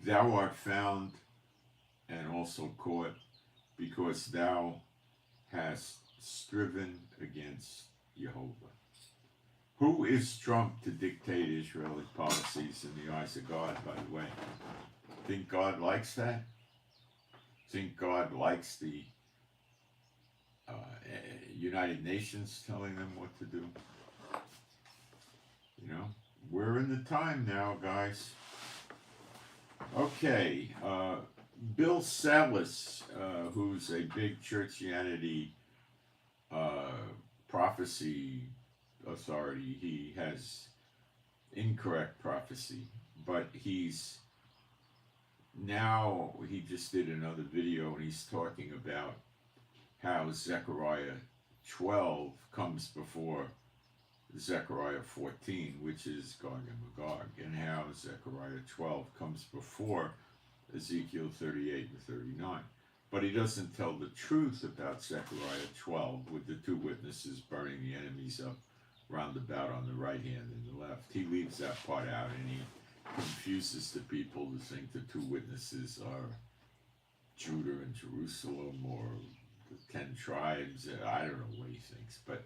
Thou art found and also caught, because thou hast striven against Jehovah. Who is Trump to dictate Israeli policies in the eyes of God, by the way? Think God likes that? Think God likes the United Nations telling them what to do? You know, we're in the time now, guys. Okay, Bill Salas, who's a big churchianity prophecy authority, he has incorrect prophecy, but he just did another video and he's talking about how Zechariah 12 comes before Zechariah 14, which is Gog and Magog, and how Zechariah 12 comes before Ezekiel 38 and 39. But he doesn't tell the truth about Zechariah 12 with the two witnesses burning the enemies up roundabout on the right hand and the left. He leaves that part out and he confuses the people to think the two witnesses are Judah and Jerusalem or the 10 tribes. I don't know what he thinks, but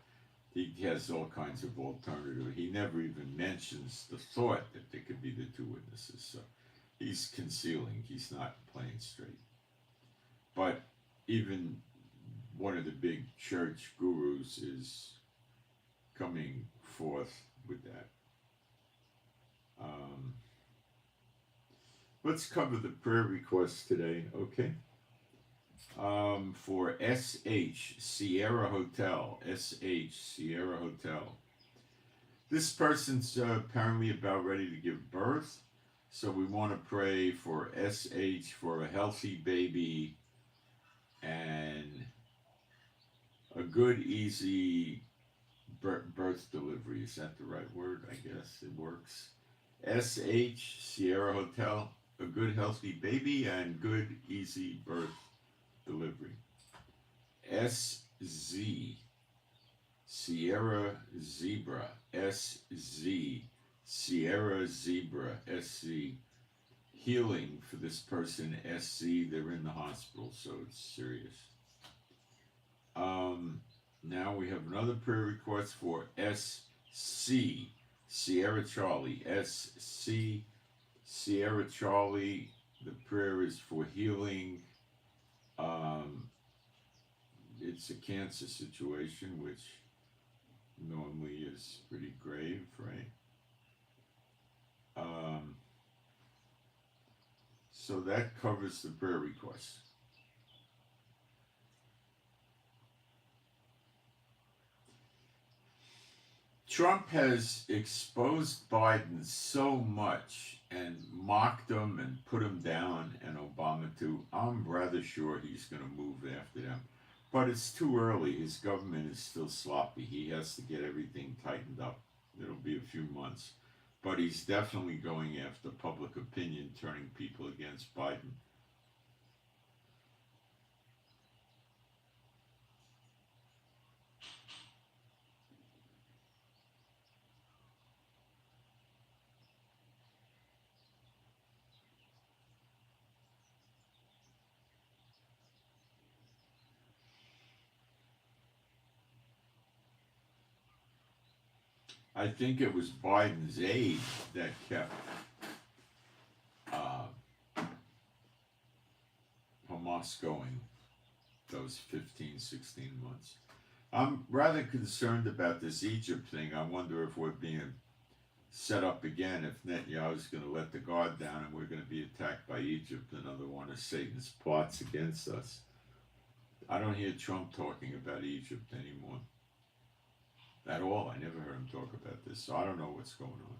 He has all kinds of alternative. He never even mentions the thought that there could be the two witnesses. So he's concealing. He's not playing straight. But even one of the big church gurus is coming forth with that. Let's cover the prayer requests today, okay? For SH Sierra Hotel, SH Sierra Hotel. This person's apparently about ready to give birth, so we want to pray for SH for a healthy baby and a good, easy birth delivery. Is that the right word? I guess it works. SH Sierra Hotel, a good, healthy baby and good, easy birth delivery. SZ Sierra Zebra, SZ Sierra Zebra, SZ, healing for this person. SC, they're in the hospital, so it's serious. Now we have another prayer request for SC Sierra Charlie, SC Sierra Charlie. The prayer is for healing. It's a cancer situation, which normally is pretty grave, right? So that covers the prayer requests. Trump has exposed Biden so much and mocked him and put him down, and Obama too. I'm rather sure he's going to move after them. But it's too early. His government is still sloppy. He has to get everything tightened up. It'll be a few months. But he's definitely going after public opinion, turning people against Biden. I think it was Biden's aide that kept Hamas going those 15, 16 months. I'm rather concerned about this Egypt thing. I wonder if we're being set up again, if Netanyahu's going to let the guard down and we're going to be attacked by Egypt, another one of Satan's plots against us. I don't hear Trump talking about Egypt anymore. At all. I never heard him talk about this, so I don't know what's going on.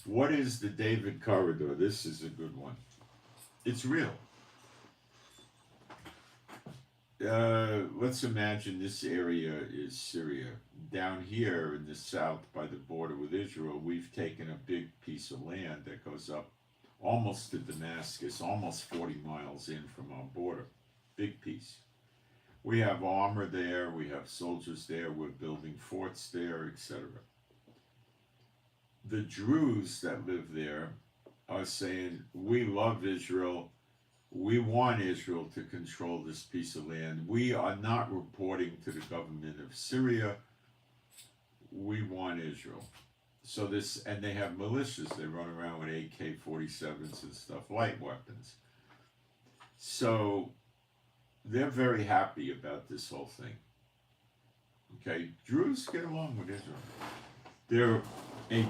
What is the David Corridor? This is a good one. It's real. Let's imagine this area is Syria. Down here in the south by the border with Israel, we've taken a big piece of land that goes up almost to Damascus, almost 40 miles in from our border. Big piece. We have armor there, we have soldiers there, we're building forts there, etc. The Druze that live there are saying, we love Israel, we want Israel to control this piece of land. We are not reporting to the government of Syria, we want Israel. So this, and they have militias, they run around with AK-47s and stuff, light weapons. So they're very happy about this whole thing. Okay, Druze get along with Israel. They're a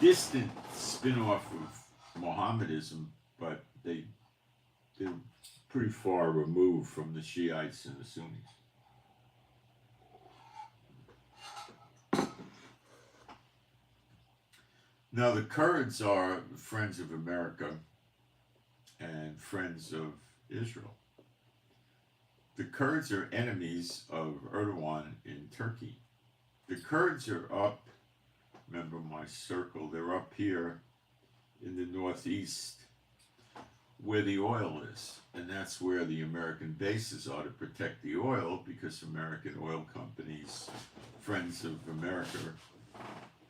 distant spin-off of Mohammedanism, but they're pretty far removed from the Shiites and the Sunnis. Now the Kurds are friends of America and friends of Israel. The Kurds are enemies of Erdogan in Turkey. The Kurds are up, remember my circle, they're up here in the northeast where the oil is. And that's where the American bases are to protect the oil, because American oil companies, friends of America,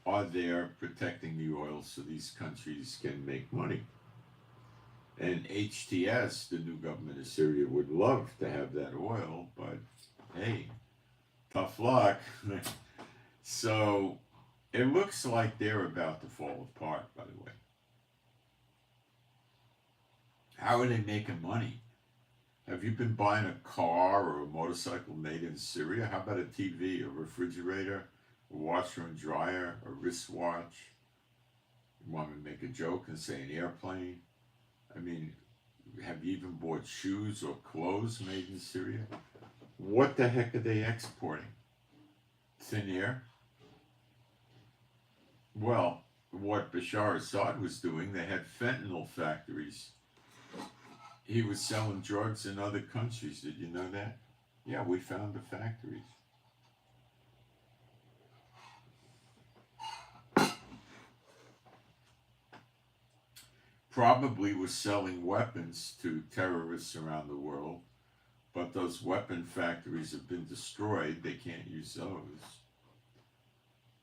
are there protecting the oil so these countries can make money. And HTS, the new government of Syria, would love to have that oil, but hey, tough luck. So it looks like they're about to fall apart, by the way. How are they making money? Have you been buying a car or a motorcycle made in Syria? How about a TV, a refrigerator, a washer and dryer, a wristwatch? You want me to make a joke and say an airplane? I mean, have you even bought shoes or clothes made in Syria? What the heck are they exporting? Thin air? Well, what Bashar Assad was doing, they had fentanyl factories. He was selling drugs in other countries. Did you know that? Yeah, we found the factories. Probably was selling weapons to terrorists around the world, but those weapon factories have been destroyed. They can't use those.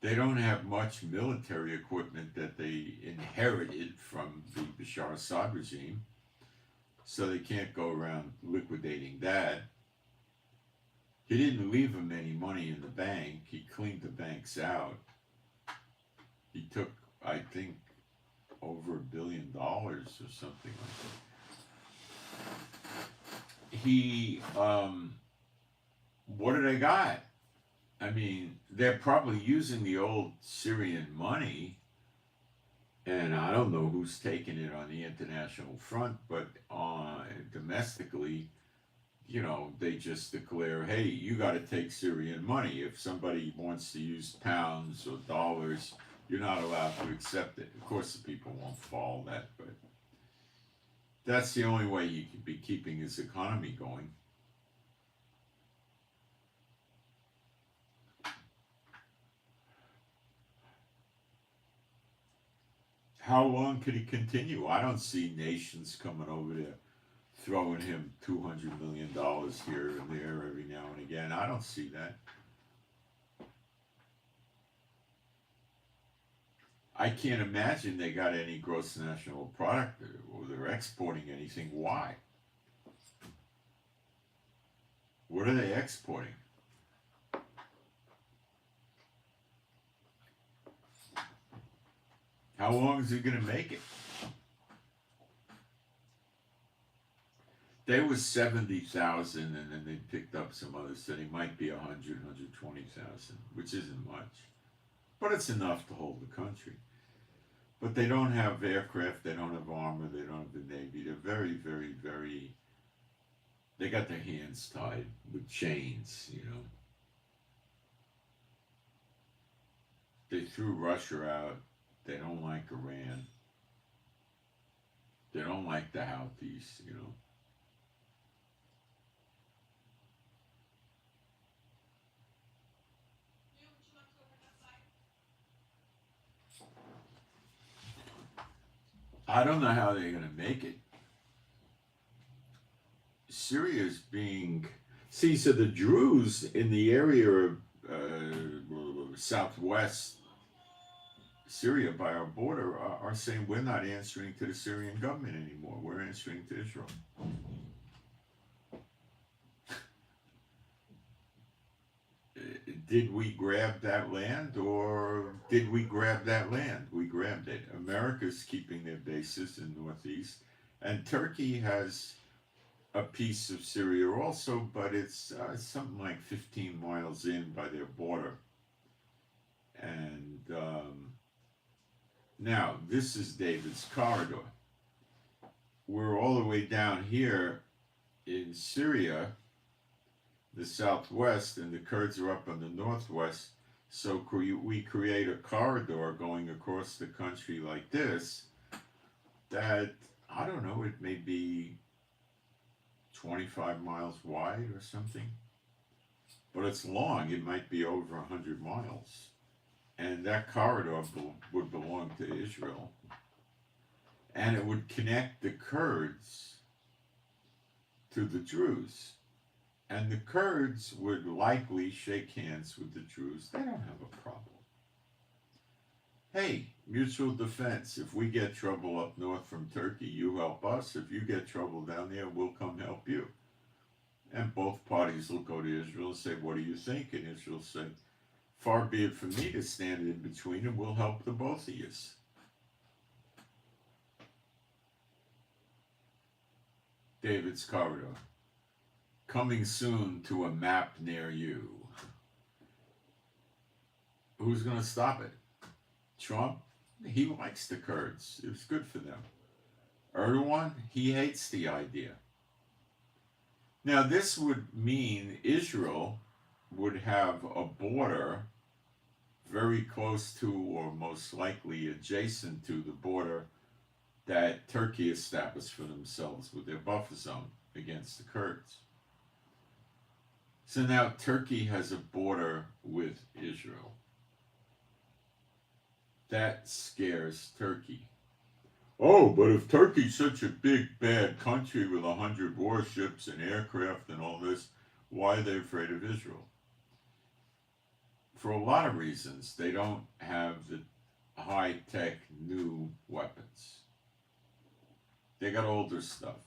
They don't have much military equipment that they inherited from the Bashar Assad regime, so they can't go around liquidating that. He didn't leave them any money in the bank. He cleaned the banks out. He took, I think, over $1 billion or something like that. He, what do they got? I mean, they're probably using the old Syrian money, and I don't know who's taking it on the international front, but domestically, you know, they just declare, hey, you got to take Syrian money. If somebody wants to use pounds or dollars, you're not allowed to accept it. Of course, the people won't follow that, but that's the only way he could be keeping his economy going. How long could he continue? I don't see nations coming over there throwing him $200 million here and there every now and again. I don't see that. I can't imagine they got any gross national product or they're exporting anything. Why? What are they exporting? How long is he going to make it? There was 70,000, and then they picked up some others, so they might be 100, 120,000, which isn't much. But it's enough to hold the country. But they don't have aircraft, they don't have armor, they don't have the Navy. They're very, very, very... They got their hands tied with chains, you know. They threw Russia out. They don't like Iran. They don't like the Houthis, you know. I don't know how they're going to make it. Syria's being... See, so the Druze in the area of southwest Syria by our border are saying we're not answering to the Syrian government anymore. We're answering to Israel. Did we grab that land or did we grab that land? We grabbed it. America's keeping their bases in northeast, and Turkey has a piece of Syria also, but it's something like 15 miles in by their border. And now this is David's corridor. We're all the way down here in Syria, the southwest, and the Kurds are up on the northwest. So we create a corridor going across the country like this that, I don't know, it may be 25 miles wide or something. But it's long. It might be over 100 miles. And that corridor would belong to Israel. And it would connect the Kurds to the Druze. And the Kurds would likely shake hands with the Druze. They don't have a problem. hey, mutual defense. If we get trouble up north from Turkey, you help us. If you get trouble down there, we'll come help you. And both parties will go to Israel and say, what do you think? And Israel said, far be it from me to stand in between, and we'll help the both of you. David's corridor. Coming soon to a map near you. Who's going to stop it? Trump? He likes the Kurds. It was good for them. Erdogan? He hates the idea. Now, this would mean Israel would have a border very close to, or most likely adjacent to, the border that Turkey established for themselves with their buffer zone against the Kurds. So now Turkey has a border with Israel. That scares Turkey. Oh, but if Turkey's such a big, bad country with 100 warships and aircraft and all this, why are they afraid of Israel? For a lot of reasons. They don't have the high-tech new weapons. They got older stuff.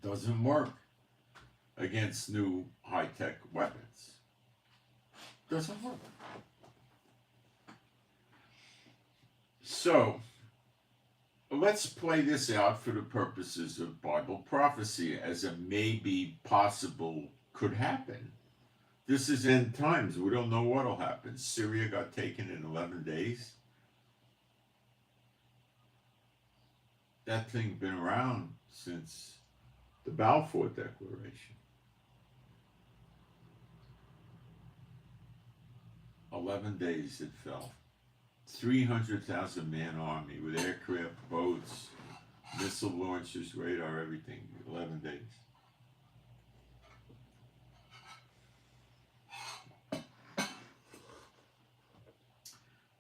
Doesn't work against new high-tech weapons. Doesn't work. So, let's play this out for the purposes of Bible prophecy as a maybe possible could happen. This is end times. We don't know what will happen. Syria got taken in 11 days. That thing been around since the Balfour Declaration. 11 days it fell. 300,000 man army with aircraft, boats, missile launchers, radar, everything. 11 days.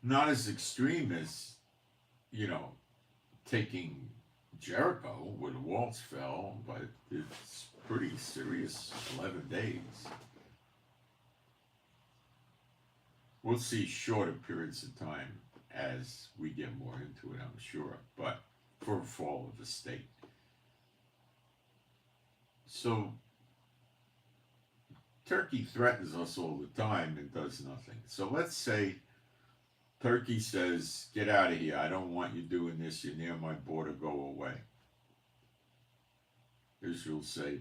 Not as extreme as, taking Jericho where the walls fell, but it's pretty serious. 11 days. We'll see shorter periods of time as we get more into it, I'm sure, but for a fall of a state. So Turkey threatens us all the time and does nothing. So let's say Turkey says, get out of here, I don't want you doing this, you're near my border, go away. Israel say,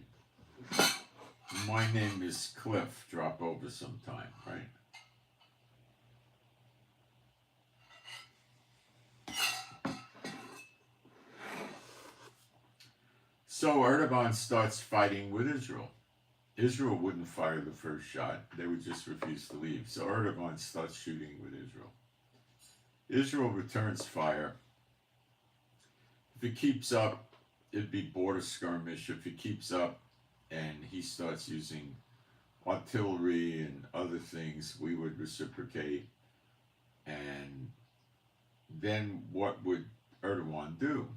my name is Cliff, drop over sometime, right? So Erdogan starts fighting with Israel. Israel wouldn't fire the first shot. They would just refuse to leave. So Erdogan starts shooting with Israel. Israel returns fire. If it keeps up, it'd be border skirmish. If it keeps up and he starts using artillery and other things, we would reciprocate. And then what would Erdogan do?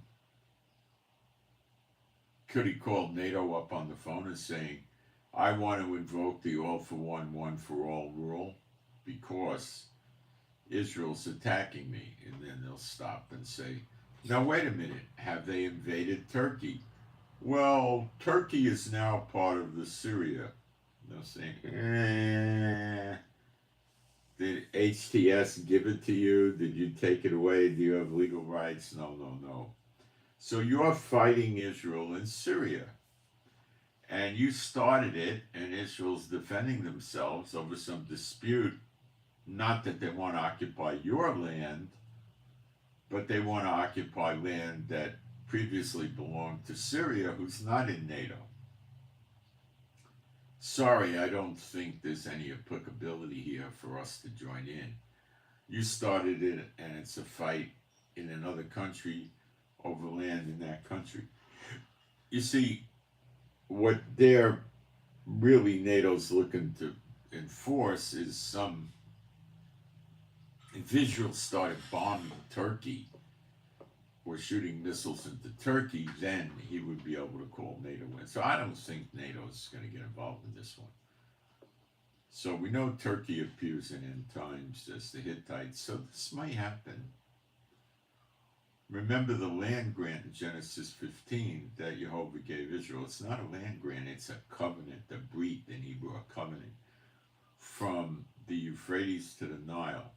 Could he call NATO up on the phone and saying, I want to invoke the all for one, one for all rule because Israel's attacking me? And then they'll stop and say, now wait a minute, have they invaded Turkey? Well, Turkey is now part of the Syria. They'll say, did HTS give it to you? Did you take it away? Do you have legal rights? No, no, no. So you're fighting Israel in Syria. And you started it, and Israel's defending themselves over some dispute. Not that they want to occupy your land, but they want to occupy land that previously belonged to Syria, who's not in NATO. Sorry, I don't think there's any applicability here for us to join in. You started it, and it's a fight in another country over land in that country. You see, what they're really NATO's looking to enforce is some, if Israel started bombing Turkey or shooting missiles into Turkey, then he would be able to call NATO in. So I don't think NATO is going to get involved in this one. So we know Turkey appears in end times as the Hittites, so this might happen. Remember the land grant in Genesis 15 that Jehovah gave Israel. It's not a land grant, it's a covenant, a brit in Hebrew, a covenant, from the Euphrates to the Nile.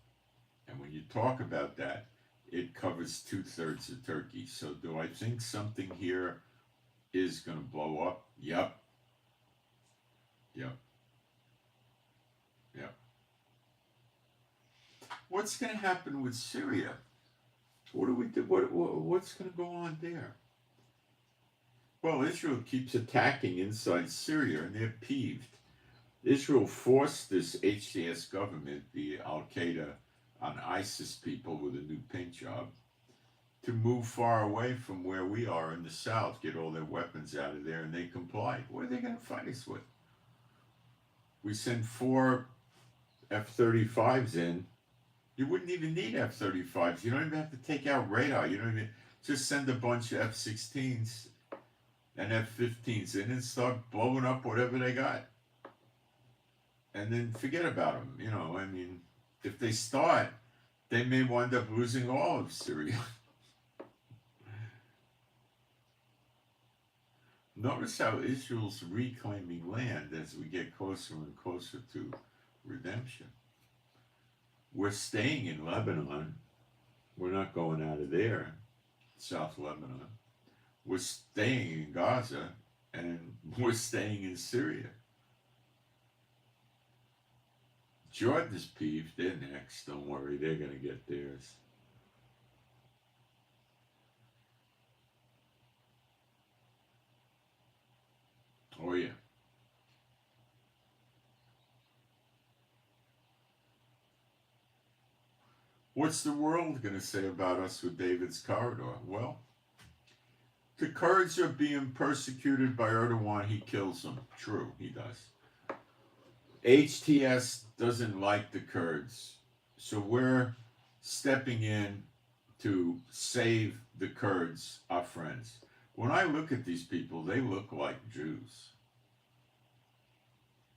And when you talk about that, it covers 2/3 of Turkey. So do I think something here is going to blow up? Yep. Yep. Yep. What's going to happen with Syria? What do we do? What's going to go on there? Well, Israel keeps attacking inside Syria, and they're peeved. Israel forced this HTS government, the Al Qaeda on ISIS people with a new paint job, to move far away from where we are in the south, get all their weapons out of there, and they complied. What are they going to fight us with? We send 4 F-35s in. You wouldn't even need F-35s. You don't even have to take out radar. You don't even, just send a bunch of F-16s and F-15s in and start blowing up whatever they got. And then forget about them. You know, I mean, if they start, they may wind up losing all of Syria. Notice how Israel's reclaiming land as we get closer and closer to redemption. We're staying in Lebanon. We're not going out of there, South Lebanon. We're staying in Gaza, and we're staying in Syria. Jordan's peeved. They're next. Don't worry. They're going to get theirs. Oh, yeah. What's the world going to say about us with David's corridor? Well, the Kurds are being persecuted by Erdogan. He kills them. True, he does. HTS doesn't like the Kurds. So we're stepping in to save the Kurds, our friends. When I look at these people, they look like Jews.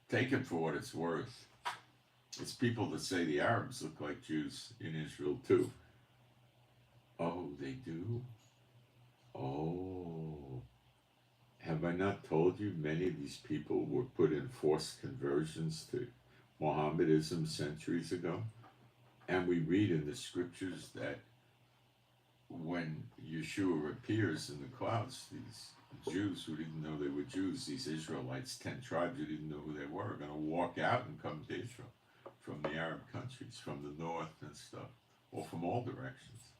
Take it for what it's worth. It's people that say the Arabs look like Jews in Israel too. Oh, they do? Oh. Have I not told you many of these people were put in forced conversions to Mohammedanism centuries ago? And we read in the scriptures that when Yeshua appears in the clouds, these Jews who didn't know they were Jews, these Israelites, 10 tribes who didn't know who they were, are going to walk out and come to Israel from the Arab countries, from the north and stuff, or from all directions.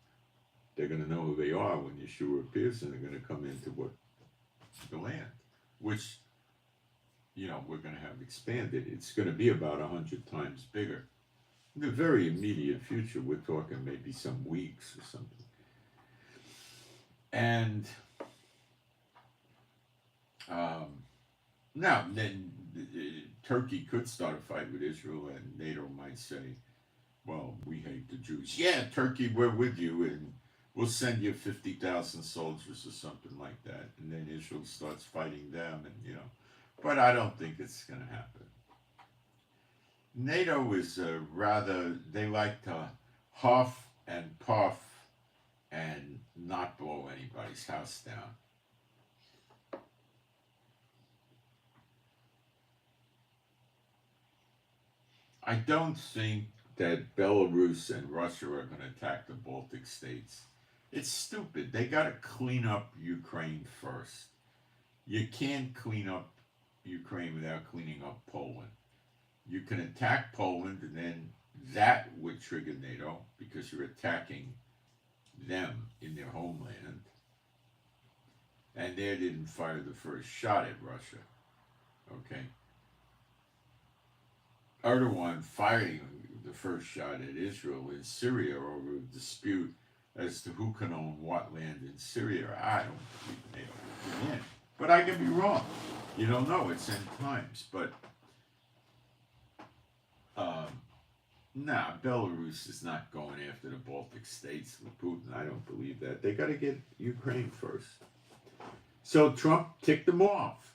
They're going to know who they are when Yeshua appears, and they're going to come into the land, which, you know, we're going to have expanded. It's going to be about 100 times bigger. In the very immediate future, we're talking maybe some weeks or something. And now, then Turkey could start a fight with Israel, and NATO might say, well, we hate the Jews. Yeah, Turkey, we're with you, and we'll send you 50,000 soldiers or something like that. And then Israel starts fighting them, and, you know. But I don't think it's going to happen. NATO is rather, they like to huff and puff and not blow anybody's house down. I don't think that Belarus and Russia are going to attack the Baltic states. It's stupid. They got to clean up Ukraine first. You can't clean up Ukraine without cleaning up Poland. You can attack Poland, and then that would trigger NATO because you're attacking them in their homeland. And they didn't fire the first shot at Russia. Okay? Erdogan firing the first shot at Israel in Syria over a dispute as to who can own what land in Syria. I don't believe NATO will be in. But I can be wrong. You don't know. It's end times. But Belarus is not going after the Baltic states with Putin. I don't believe that. They got to get Ukraine first. So Trump ticked them off.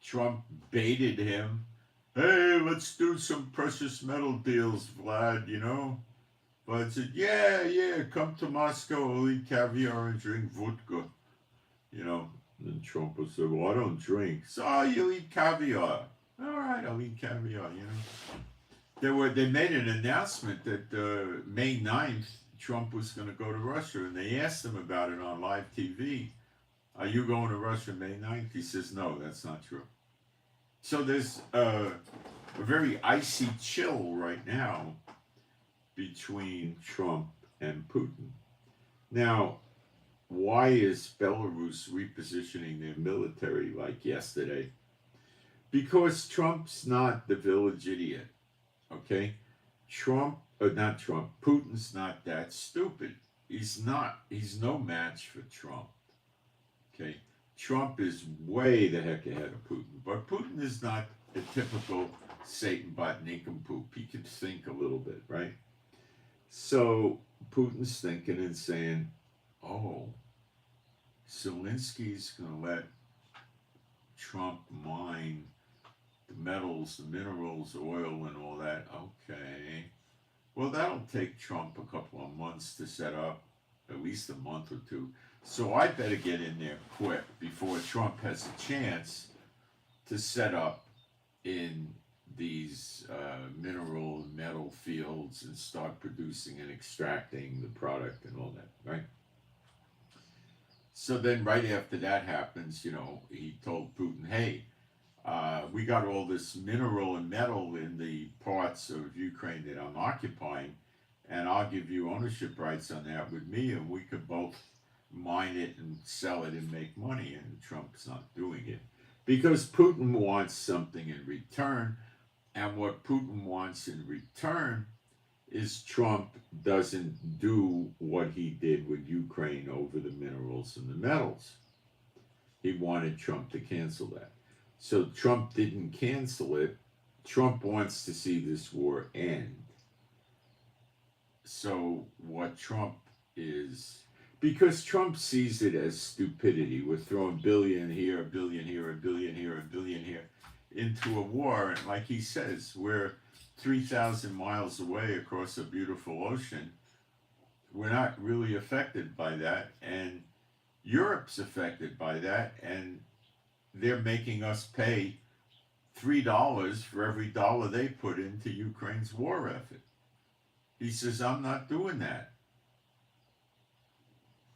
Trump baited him hey, let's do some precious metal deals, Vlad, you know? Vlad said, yeah, come to Moscow, I'll eat caviar and drink vodka, you know? And Trump would say, well, I don't drink. So, oh, you eat caviar. All right, I'll eat caviar, you know? They made an announcement that May 9th, Trump was going to go to Russia, and they asked him about it on live TV. Are you going to Russia May 9th? He says, no, that's not true. So there's a very icy chill right now between Trump and Putin. Now, why is Belarus repositioning their military like yesterday? Because Trump's not the village idiot, okay? Putin's not that stupid. He's not. He's no match for Trump, okay? Trump is way the heck ahead of Putin, but Putin is not a typical Satan bot nincompoop. He can think a little bit, right? So Putin's thinking and saying, oh, Zelensky's going to let Trump mine the metals, the minerals, oil, and all that. Okay. Well, that'll take Trump a couple of months to set up, at least a month or two. So I better get in there quick before Trump has a chance to set up in these mineral and metal fields and start producing and extracting the product and all that, right? So then right after that happens, you know, he told Putin, hey, we got all this mineral and metal in the parts of Ukraine that I'm occupying, and I'll give you ownership rights on that with me, and we could both mine it and sell it and make money. And Trump's not doing it because Putin wants something in return, and what Putin wants in return is Trump doesn't do what he did with Ukraine over the minerals and the metals. He wanted Trump to cancel that. So Trump didn't cancel it. Trump wants to see this war end. So what Trump is, because Trump sees it as stupidity. We're throwing billion here, a billion here, a billion here, a billion here into a war. And like he says, we're 3,000 miles away across a beautiful ocean. We're not really affected by that. And Europe's affected by that. And they're making us pay $3 for every dollar they put into Ukraine's war effort. He says, I'm not doing that.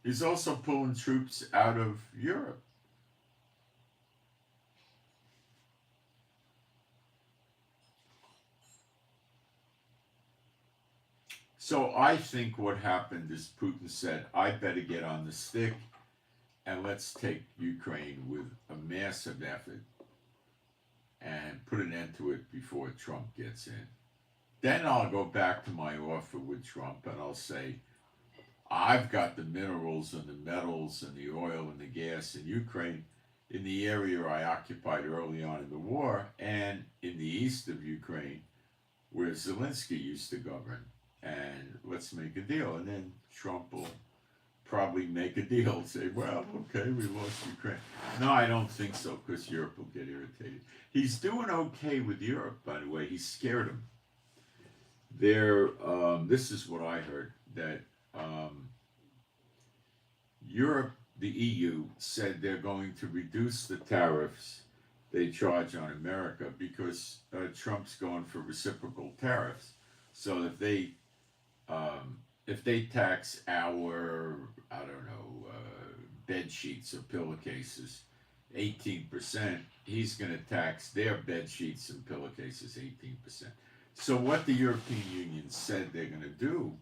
He's also pulling troops out of Europe. So I think what happened is Putin said, I better get on the stick and let's take Ukraine with a massive effort and put an end to it before Trump gets in. Then I'll go back to my offer with Trump and I'll say, I've got the minerals and the metals and the oil and the gas in Ukraine in the area I occupied early on in the war and in the east of Ukraine where Zelensky used to govern. And let's make a deal. And then Trump will probably make a deal and say, well, okay, we lost Ukraine. No, I don't think so, because Europe will get irritated. He's doing okay with Europe, by the way. He scared them. This is what I heard, that Europe, the EU, said they're going to reduce the tariffs they charge on America because Trump's going for reciprocal tariffs. So if they tax our, I don't know, bed sheets or pillowcases 18%, he's going to tax their bed sheets and pillowcases 18%. So what the European Union said they're going to do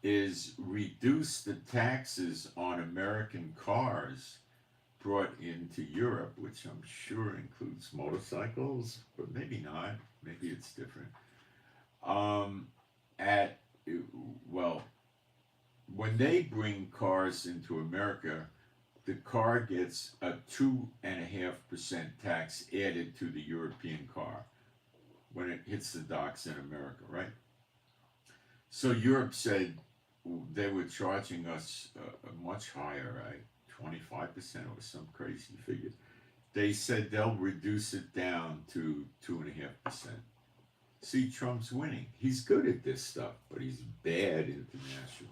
is reduce the taxes on American cars brought into Europe, which I'm sure includes motorcycles, but maybe not. Maybe it's different. When they bring cars into America, the car gets a 2.5% tax added to the European car when it hits the docks in America, right? So Europe said they were charging us much higher, right? 25% or some crazy figure. They said they'll reduce it down to 2.5%. See, Trump's winning. He's good at this stuff, but he's bad internationally.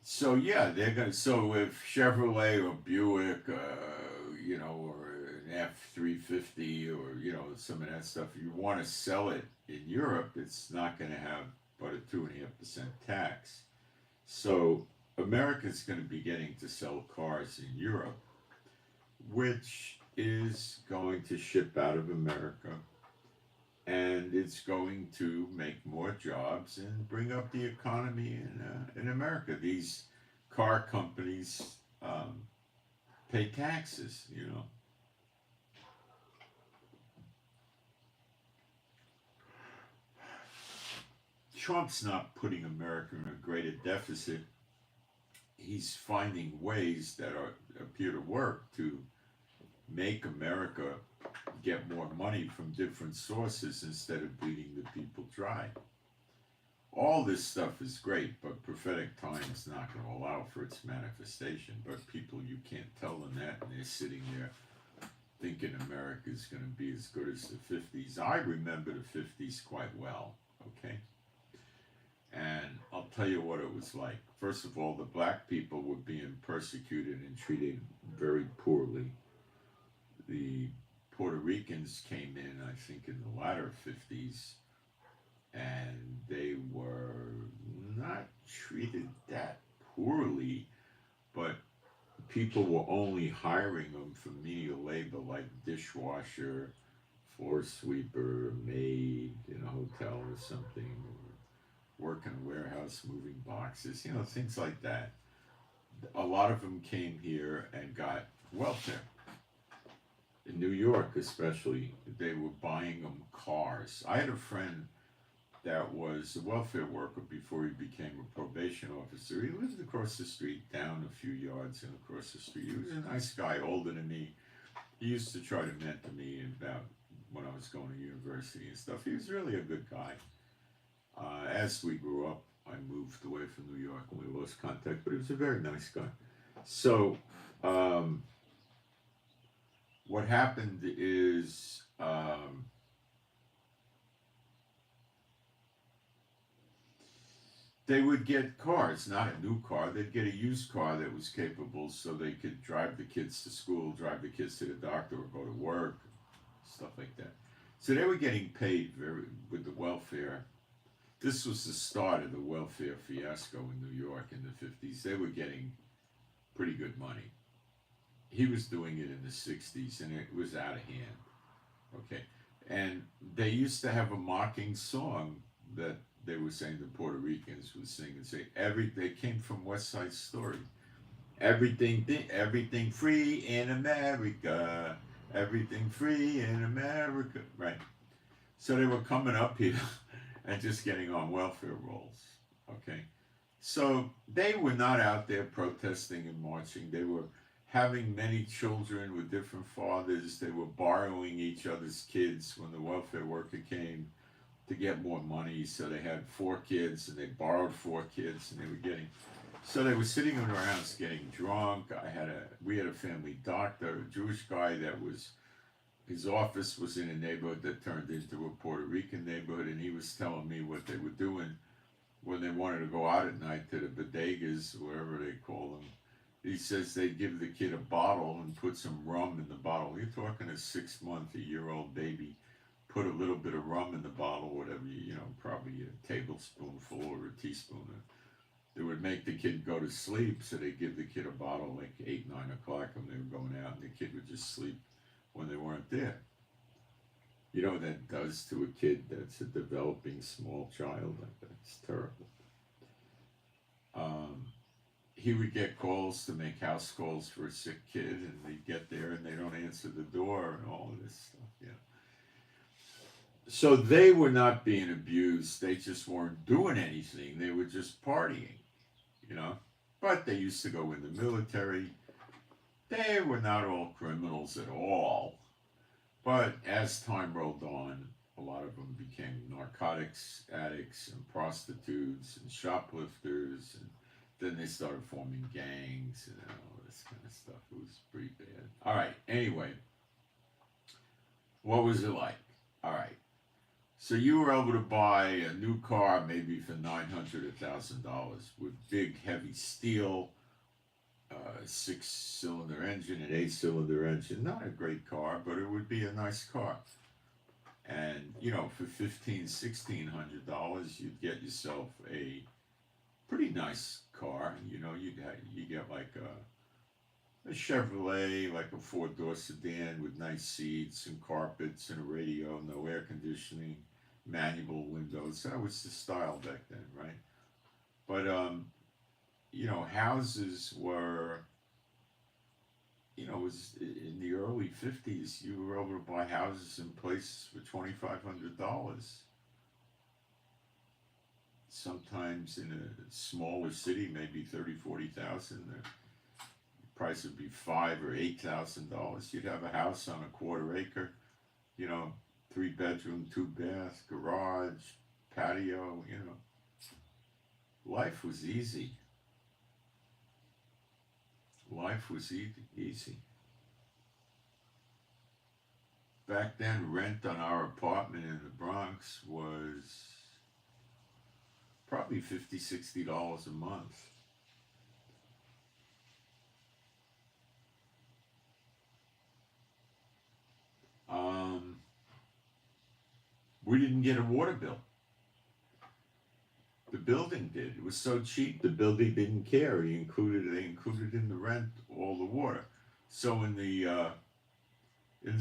So yeah, they're gonna. So if Chevrolet or Buick, or an F-350, or some of that stuff, you want to sell it in Europe, it's not going to have but a 2.5% tax. So America's going to be getting to sell cars in Europe, which is going to ship out of America, and it's going to make more jobs and bring up the economy in America. These car companies pay taxes, Trump's not putting America in a greater deficit. He's finding ways that appear to work to make America get more money from different sources instead of bleeding the people dry. All this stuff is great, but prophetic time is not going to allow for its manifestation. But people, you can't tell them that, and they're sitting there thinking America is going to be as good as the 50s. I remember the 50s quite well, okay? And I'll tell you what it was like. First of all, the black people were being persecuted and treated very poorly. The Puerto Ricans came in, I think, in the latter 50s, and they were not treated that poorly, but people were only hiring them for menial labor like dishwasher, floor sweeper, maid in a hotel or something, or work in a warehouse moving boxes, things like that. A lot of them came here and got welfare. In New York especially, they were buying them cars. I had a friend that was a welfare worker before he became a probation officer. He lived across the street, down a few yards and across the street. He was a nice guy, older than me. He used to try to mentor me about when I was going to university and stuff. He was really a good guy. As we grew up, I moved away from New York and we lost contact, but he was a very nice guy. So, what happened is they would get cars, not a new car. They'd get a used car that was capable so they could drive the kids to school, drive the kids to the doctor, or go to work, stuff like that. So they were getting paid with the welfare. This was the start of the welfare fiasco in New York in the 50s. They were getting pretty good money. He was doing it in the 60s, and it was out of hand. Okay. And they used to have a mocking song that they were saying the Puerto Ricans would sing and say, they came from West Side Story. Everything free in America. Everything free in America. Right. So they were coming up here and just getting on welfare rolls. Okay. So they were not out there protesting and marching. They were having many children with different fathers. They were borrowing each other's kids when the welfare worker came to get more money. So they had 4 kids and they borrowed 4 kids and they were getting, so they were sitting around getting drunk. We had a family doctor, a Jewish guy his office was in a neighborhood that turned into a Puerto Rican neighborhood, and he was telling me what they were doing when they wanted to go out at night to the bodegas, wherever they call them. He says they give the kid a bottle and put some rum in the bottle. You're talking a 6-month, a year-old baby. Put a little bit of rum in the bottle, whatever, probably a tablespoonful or a teaspoon. They would make the kid go to sleep, so they give the kid a bottle like 8, 9 o'clock when they were going out, and the kid would just sleep when they weren't there. You know what that does to a kid that's a developing small child? That's terrible. He would get calls to make house calls for a sick kid, and they get there and they don't answer the door and all of this stuff. So they were not being abused. They just weren't doing anything. They were just partying, But they used to go in the military. They were not all criminals at all. But as time rolled on, a lot of them became narcotics addicts and prostitutes and shoplifters, and then they started forming gangs and all this kind of stuff. It was pretty bad. All right. Anyway, what was it like? All right. So you were able to buy a new car maybe for $900 with big heavy steel, 6-cylinder engine, an 8-cylinder engine. Not a great car, but it would be a nice car. And for $1,500, $1,600, you'd get yourself a pretty nice car. You get like a Chevrolet, like a 4-door sedan with nice seats and carpets and a radio, no air conditioning, manual windows. That was the style back then, right? But houses were, it was in the early 50s. You were able to buy houses in places for $2,500. Sometimes in a smaller city, maybe 30, 40,000. The price would be $5,000 or $8,000. You'd have a house on a quarter acre, 3-bedroom, 2-bath, garage, patio. Life was easy. Life was easy. Back then, rent on our apartment in the Bronx was probably $50, $60 a month. We didn't get a water bill. The building did. It was so cheap, the building didn't care. They included in the rent all the water. So in the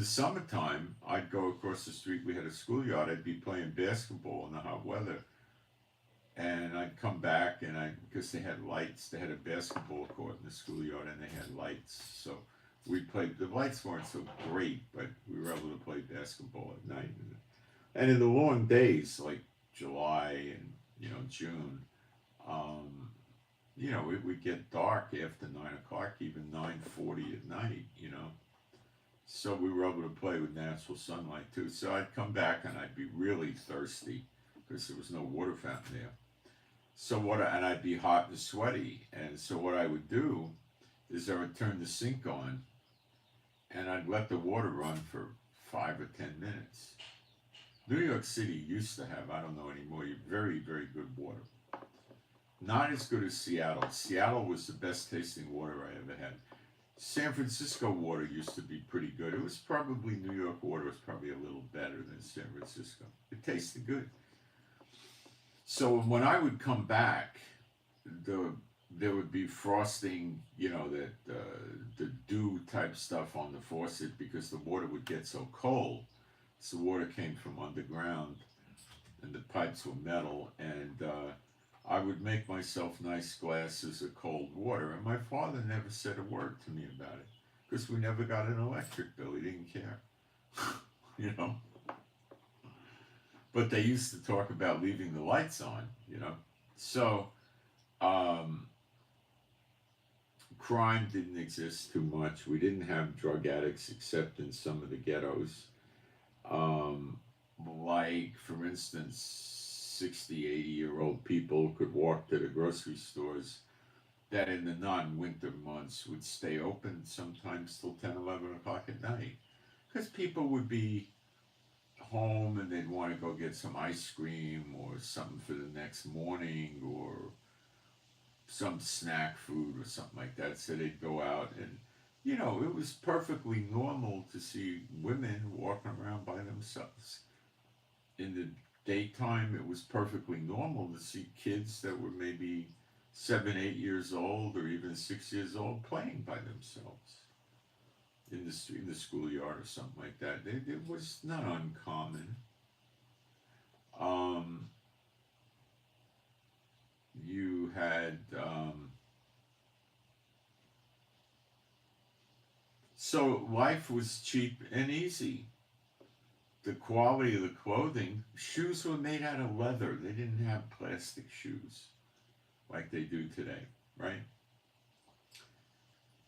summertime, I'd go across the street. We had a schoolyard. I'd be playing basketball in the hot weather, and I'd come back, and because they had lights, they had a basketball court in the schoolyard, and they had lights. So we played. The lights weren't so great, but we were able to play basketball at night. And in the long days, like July and June, it would get dark after 9 o'clock, even 9:40 at night. So we were able to play with natural sunlight too. So I'd come back and I'd be really thirsty because there was no water fountain there. And I'd be hot and sweaty. And so what I would do is I would turn the sink on and I'd let the water run for 5 or 10 minutes. New York City used to have, I don't know anymore, very, very good water. Not as good as Seattle. Seattle was the best tasting water I ever had. San Francisco water used to be pretty good. It was probably, New York water was probably a little better than San Francisco. It tasted good. So when I would come back, there would be frosting, the dew type stuff on the faucet because the water would get so cold. So the water came from underground, and the pipes were metal, and I would make myself nice glasses of cold water, and my father never said a word to me about it, because we never got an electric bill. He didn't care, But they used to talk about leaving the lights on, So, crime didn't exist too much. We didn't have drug addicts except in some of the ghettos. Like, for instance, 60, 80-year-old people could walk to the grocery stores that in the non-winter months would stay open sometimes till 10, 11 o'clock at night. Because people would be home and they'd want to go get some ice cream or something for the next morning or some snack food or something like that. So they'd go out and it was perfectly normal to see women walking around by themselves. In the daytime, it was perfectly normal to see kids that were maybe 7, 8 years old or even 6 years old playing by themselves in the street, in the schoolyard or something like that. It was not uncommon. You had so life was cheap and easy. The quality of the clothing, shoes were made out of leather. They didn't have plastic shoes like they do today, right?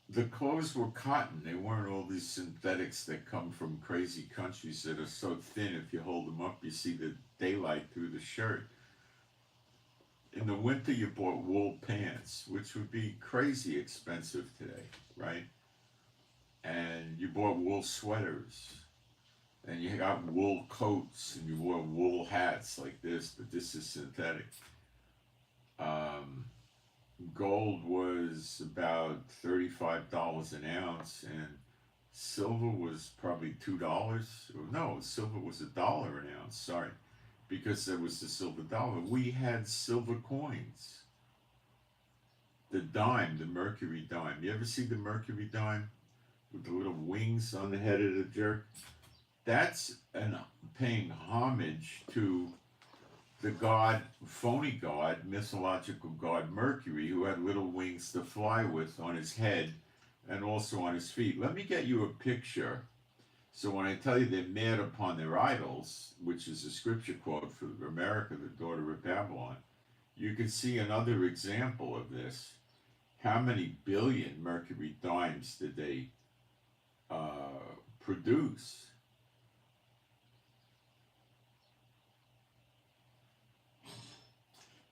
The clothes were cotton. They weren't all these synthetics that come from crazy countries that are so thin if you hold them up, you see the daylight through the shirt. In the winter, you bought wool pants, which would be crazy expensive today, right? And bought wool sweaters, and you got wool coats, and you wore wool hats like this, but this is synthetic. Um, Gold was about $35 an ounce, and silver was probably $2. No, silver was $1 an ounce. Sorry, because there was the silver dollar. We had silver coins. The dime, the mercury dime. You ever see the mercury dime with the little wings on the head of the jerk? That's paying homage to the god, phony god, mythological god Mercury, who had little wings to fly with on his head and also on his feet. Let me get you a picture. So when I tell you they're mad upon their idols, which is a scripture quote for America, the daughter of Babylon, you can see another example of this. How many billion mercury dimes did they produce?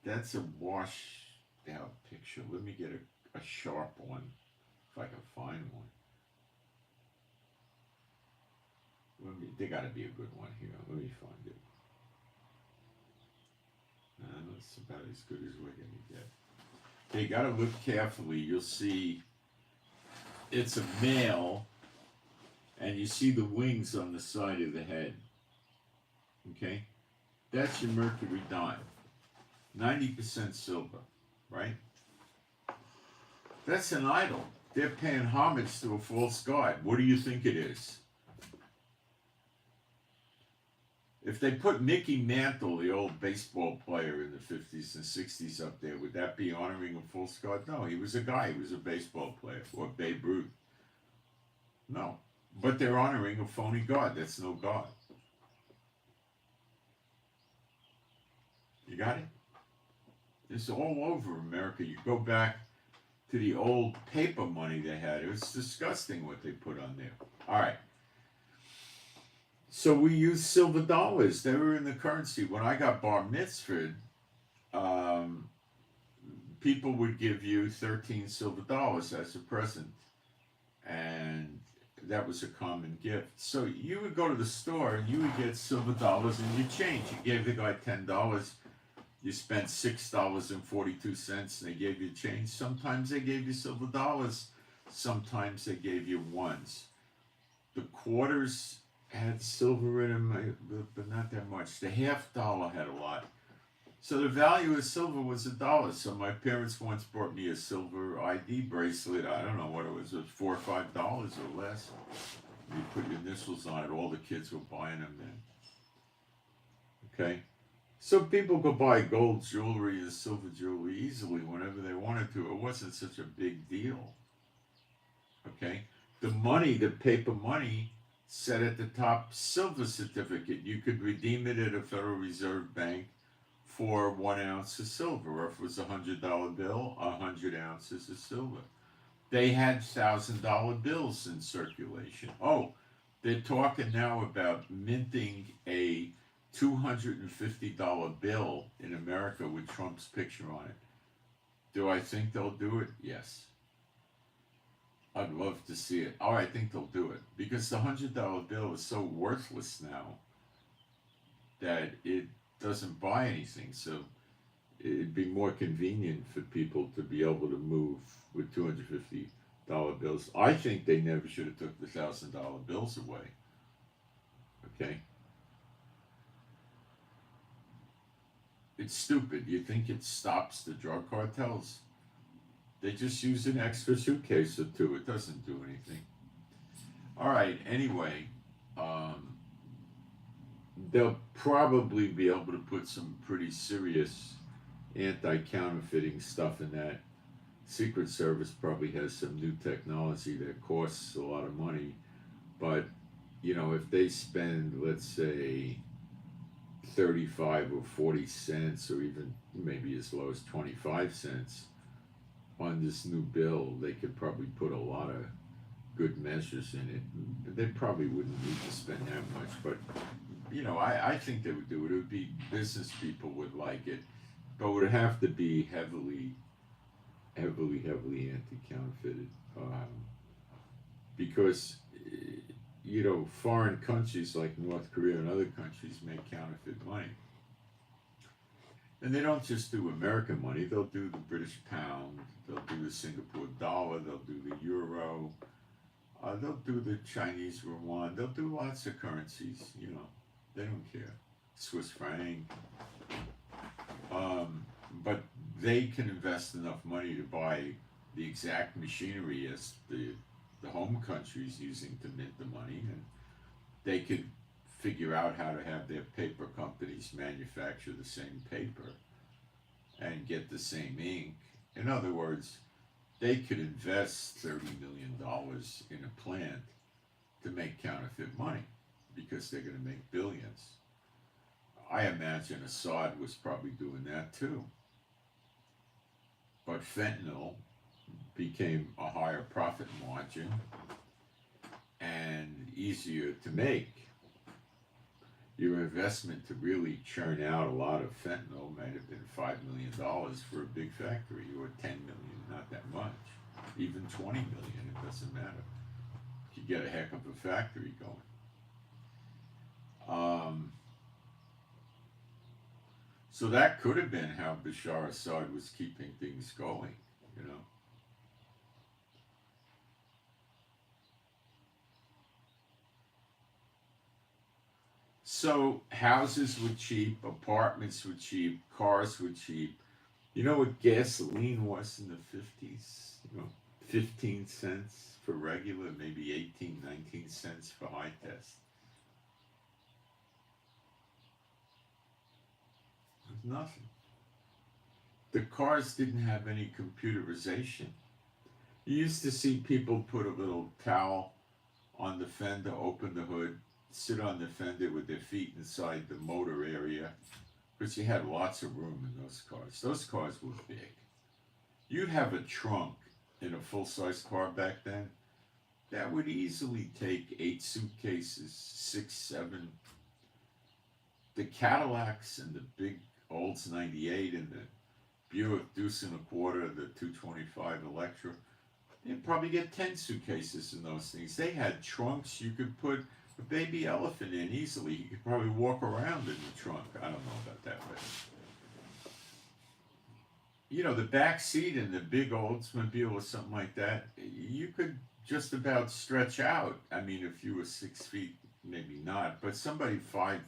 That's a washed out picture. Let me get a sharp one, if I can find one. There got to be a good one here. Let me find it. That's about as good as we're going to get. Okay, got to look carefully. You'll see it's a male, and you see the wings on the side of the head. Okay? That's your mercury dime. 90% silver, right? That's an idol. They're paying homage to a false god. What do you think it is? If they put Mickey Mantle, the old baseball player in the 50s and 60s up there, would that be honoring a false god? No, he was a guy. He was a baseball player. Or Babe Ruth. No. But they're honoring a phony god. That's no god. You got it? It's all over America. You go back to the old paper money they had. It was disgusting what they put on there. All right. So we used silver dollars. They were in the currency. When I got bar mitzvahed, people would give you 13 silver dollars as a present. And that was a common gift. So you would go to the store and you would get silver dollars and you change. You gave the guy $10. You spent $6.42 and they gave you change. Sometimes they gave you silver dollars. Sometimes they gave you ones. The quarters had silver in them, but not that much. The $half had a lot. So the value of silver was $1. So my parents once bought me a silver ID bracelet. I don't know what it was $4 or $5 or less. You put your initials on it. All the kids were buying them then. Okay? So people could buy gold jewelry and silver jewelry easily whenever they wanted to. It wasn't such a big deal. Okay? The money, the paper money, said at the top, silver certificate. You could redeem it at a Federal Reserve Bank for 1 ounce of silver. Or if it was a $100 bill, 100 ounces of silver. They had $1,000 bills in circulation. Oh, they're talking now about minting a $250 bill in America with Trump's picture on it. Do I think they'll do it? Yes. I'd love to see it. Oh, I think they'll do it. Because the $100 bill is so worthless now that it doesn't buy anything. So it'd be more convenient for people to be able to move with $250 bills. I think they never should have took the $1,000 bills away. Okay? It's stupid. You think it stops the drug cartels? They just use an extra suitcase or two. It doesn't do anything. All right, anyway, they'll probably be able to put some pretty serious anti-counterfeiting stuff in that. Secret Service probably has some new technology that costs a lot of money. But, you know, if they spend, let's say, 35 or 40 cents, or even maybe as low as 25 cents on this new bill, they could probably put a lot of good measures in it. They probably wouldn't need to spend that much, but you know, I think they would do it. It would be, business people would like it, but it would have to be heavily anti-counterfeited, because foreign countries like North Korea and other countries make counterfeit money. And they don't just do American money, they'll do the British pound, they'll do the Singapore dollar, they'll do the euro, they'll do the Chinese yuan, they'll do lots of currencies, they don't care. Swiss franc. But they can invest enough money to buy the exact machinery as the home country's using to mint the money, and they could figure out how to have their paper companies manufacture the same paper and get the same ink. In other words, they could invest $30 million in a plant to make counterfeit money because they're going to make billions. I imagine Assad was probably doing that too. But fentanyl became a higher profit margin and easier to make. Your investment to really churn out a lot of fentanyl might have been $5 million for a big factory, or $10 million, not that much. Even $20 million, it doesn't matter. You get a heck of a factory going. So that could have been how Bashar Assad was keeping things going, So houses were cheap, apartments were cheap, cars were cheap. You know what gasoline was in the 50s? 15 cents for regular, maybe 18, 19 cents for high test. Nothing. The cars didn't have any computerization. You used to see people put a little towel on the fender, open the hood, sit on the fender with their feet inside the motor area, because you had lots of room in those cars. Those cars were big. You'd have a trunk in a full-size car back then that would easily take 8 suitcases, 6, 7. The Cadillacs and the big Olds 98 and the Buick Deuce and a Quarter, the 225 Electra, you'd probably get 10 suitcases in those things. They had trunks you could put a baby elephant in easily. You could probably walk around in the trunk. I don't know about that, but the back seat in the big Oldsmobile or something like that, you could just about stretch out. I mean, if you were 6 feet, maybe not, but somebody 5'8"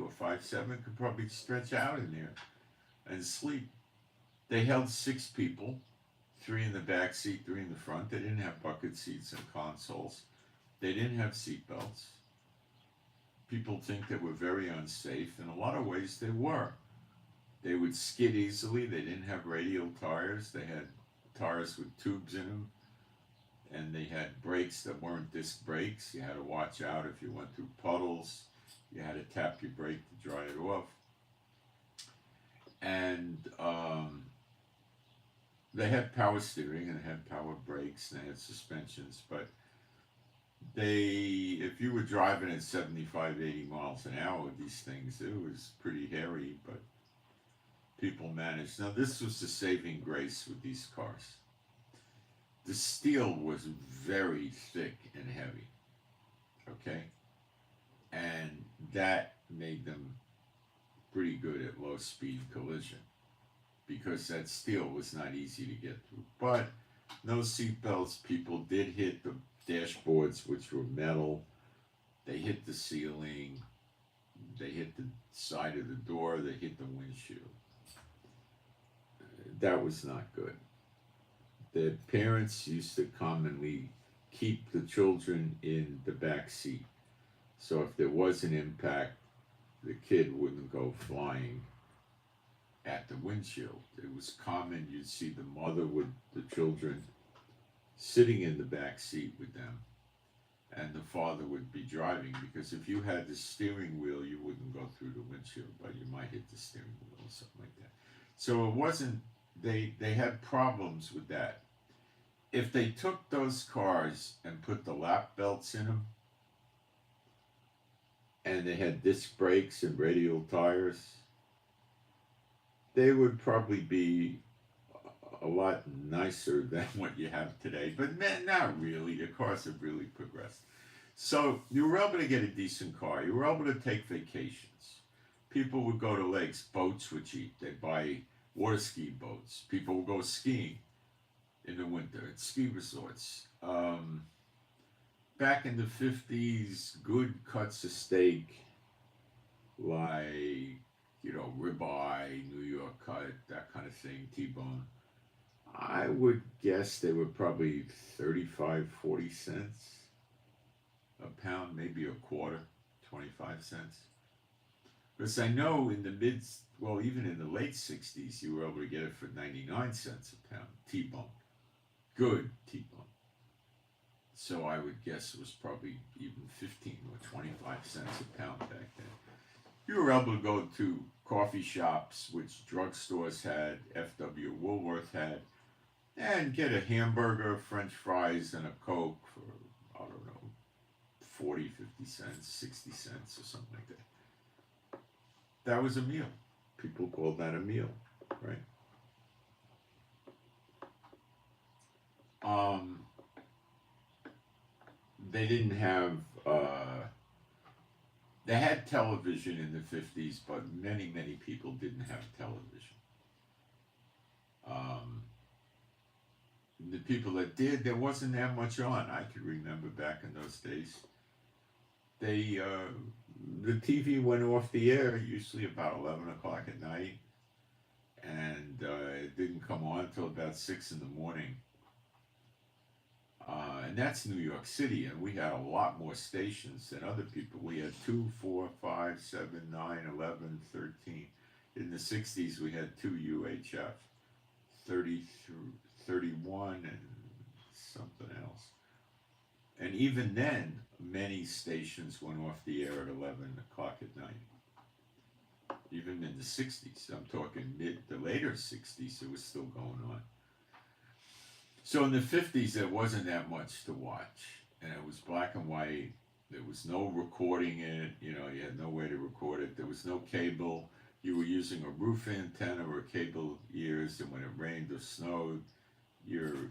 or 5'7" could probably stretch out in there and sleep. They held 6 people, 3 in the back seat, 3 in the front. They didn't have bucket seats and consoles. They didn't have seat belts. People think they were very unsafe. In a lot of ways, they were. They would skid easily. They didn't have radial tires. They had tires with tubes in them. And they had brakes that weren't disc brakes. You had to watch out if you went through puddles. You had to tap your brake to dry it off. And they had power steering and they had power brakes and they had suspensions. But if you were driving at 75, 80 miles an hour with these things, it was pretty hairy, but people managed. Now, this was the saving grace with these cars. The steel was very thick and heavy, okay? And that made them pretty good at low-speed collision because that steel was not easy to get through. But no seat belts. People did hit the dashboards, which were metal. They hit the ceiling. They hit the side of the door. They hit the windshield. That was not good. The parents used to commonly keep the children in the back seat. So if there was an impact, the kid wouldn't go flying at the windshield. It was common, you'd see the mother with the children sitting in the back seat with them, and the father would be driving, because if you had the steering wheel, you wouldn't go through the windshield, but you might hit the steering wheel or something like that. So it wasn't, they had problems with that. If they took those cars and put the lap belts in them, and they had disc brakes and radial tires, they would probably be a lot nicer than what you have today. But not really. The cars have really progressed. So you were able to get a decent car. You were able to take vacations. People would go to lakes. Boats were cheap. They'd buy water ski boats. People would go skiing in the winter at ski resorts. Back in the 50s, good cuts of steak, like, ribeye, New York cut, that kind of thing, T-bone. I would guess they were probably 35, 40 cents a pound, maybe a quarter, 25 cents. Because I know in the even in the late 60s, you were able to get it for 99 cents a pound, T-bone. Good T-bone. So I would guess it was probably even 15 or 25 cents a pound back then. You were able to go to coffee shops, which drugstores had, F.W. Woolworth had, and get a hamburger, french fries, and a Coke for, I don't know, 40, 50 cents, 60 cents, or something like that. That was a meal. People called that a meal, right? They didn't have, they had television in the 50s, but many, many people didn't have television. The people that did, there wasn't that much on. I could remember back in those days. The TV went off the air usually about 11 o'clock at night, and it didn't come on until about 6 in the morning. And that's New York City, and we had a lot more stations than other people. We had 2, 4, 5, 7, 9, 11, 13. In the 60s, we had 2 UHF, 30 through 31, and something else. And even then, many stations went off the air at 11 o'clock at night. Even in the 60s, I'm talking the later 60s, it was still going on. So in the 50s, there wasn't that much to watch, and it was black and white. There was no recording it, you had no way to record it. There was no cable. You were using a roof antenna or cable ears, and when it rained or snowed, your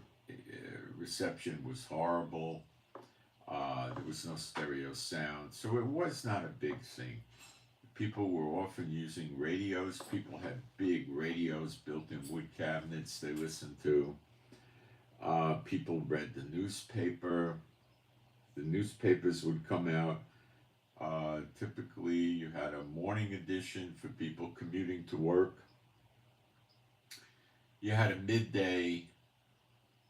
reception was horrible. There was no stereo sound, so it was not a big thing. People were often using radios. People had big radios built in wood cabinets they listened to. People read the newspaper. The newspapers would come out. Typically, you had a morning edition for people commuting to work. You had a midday,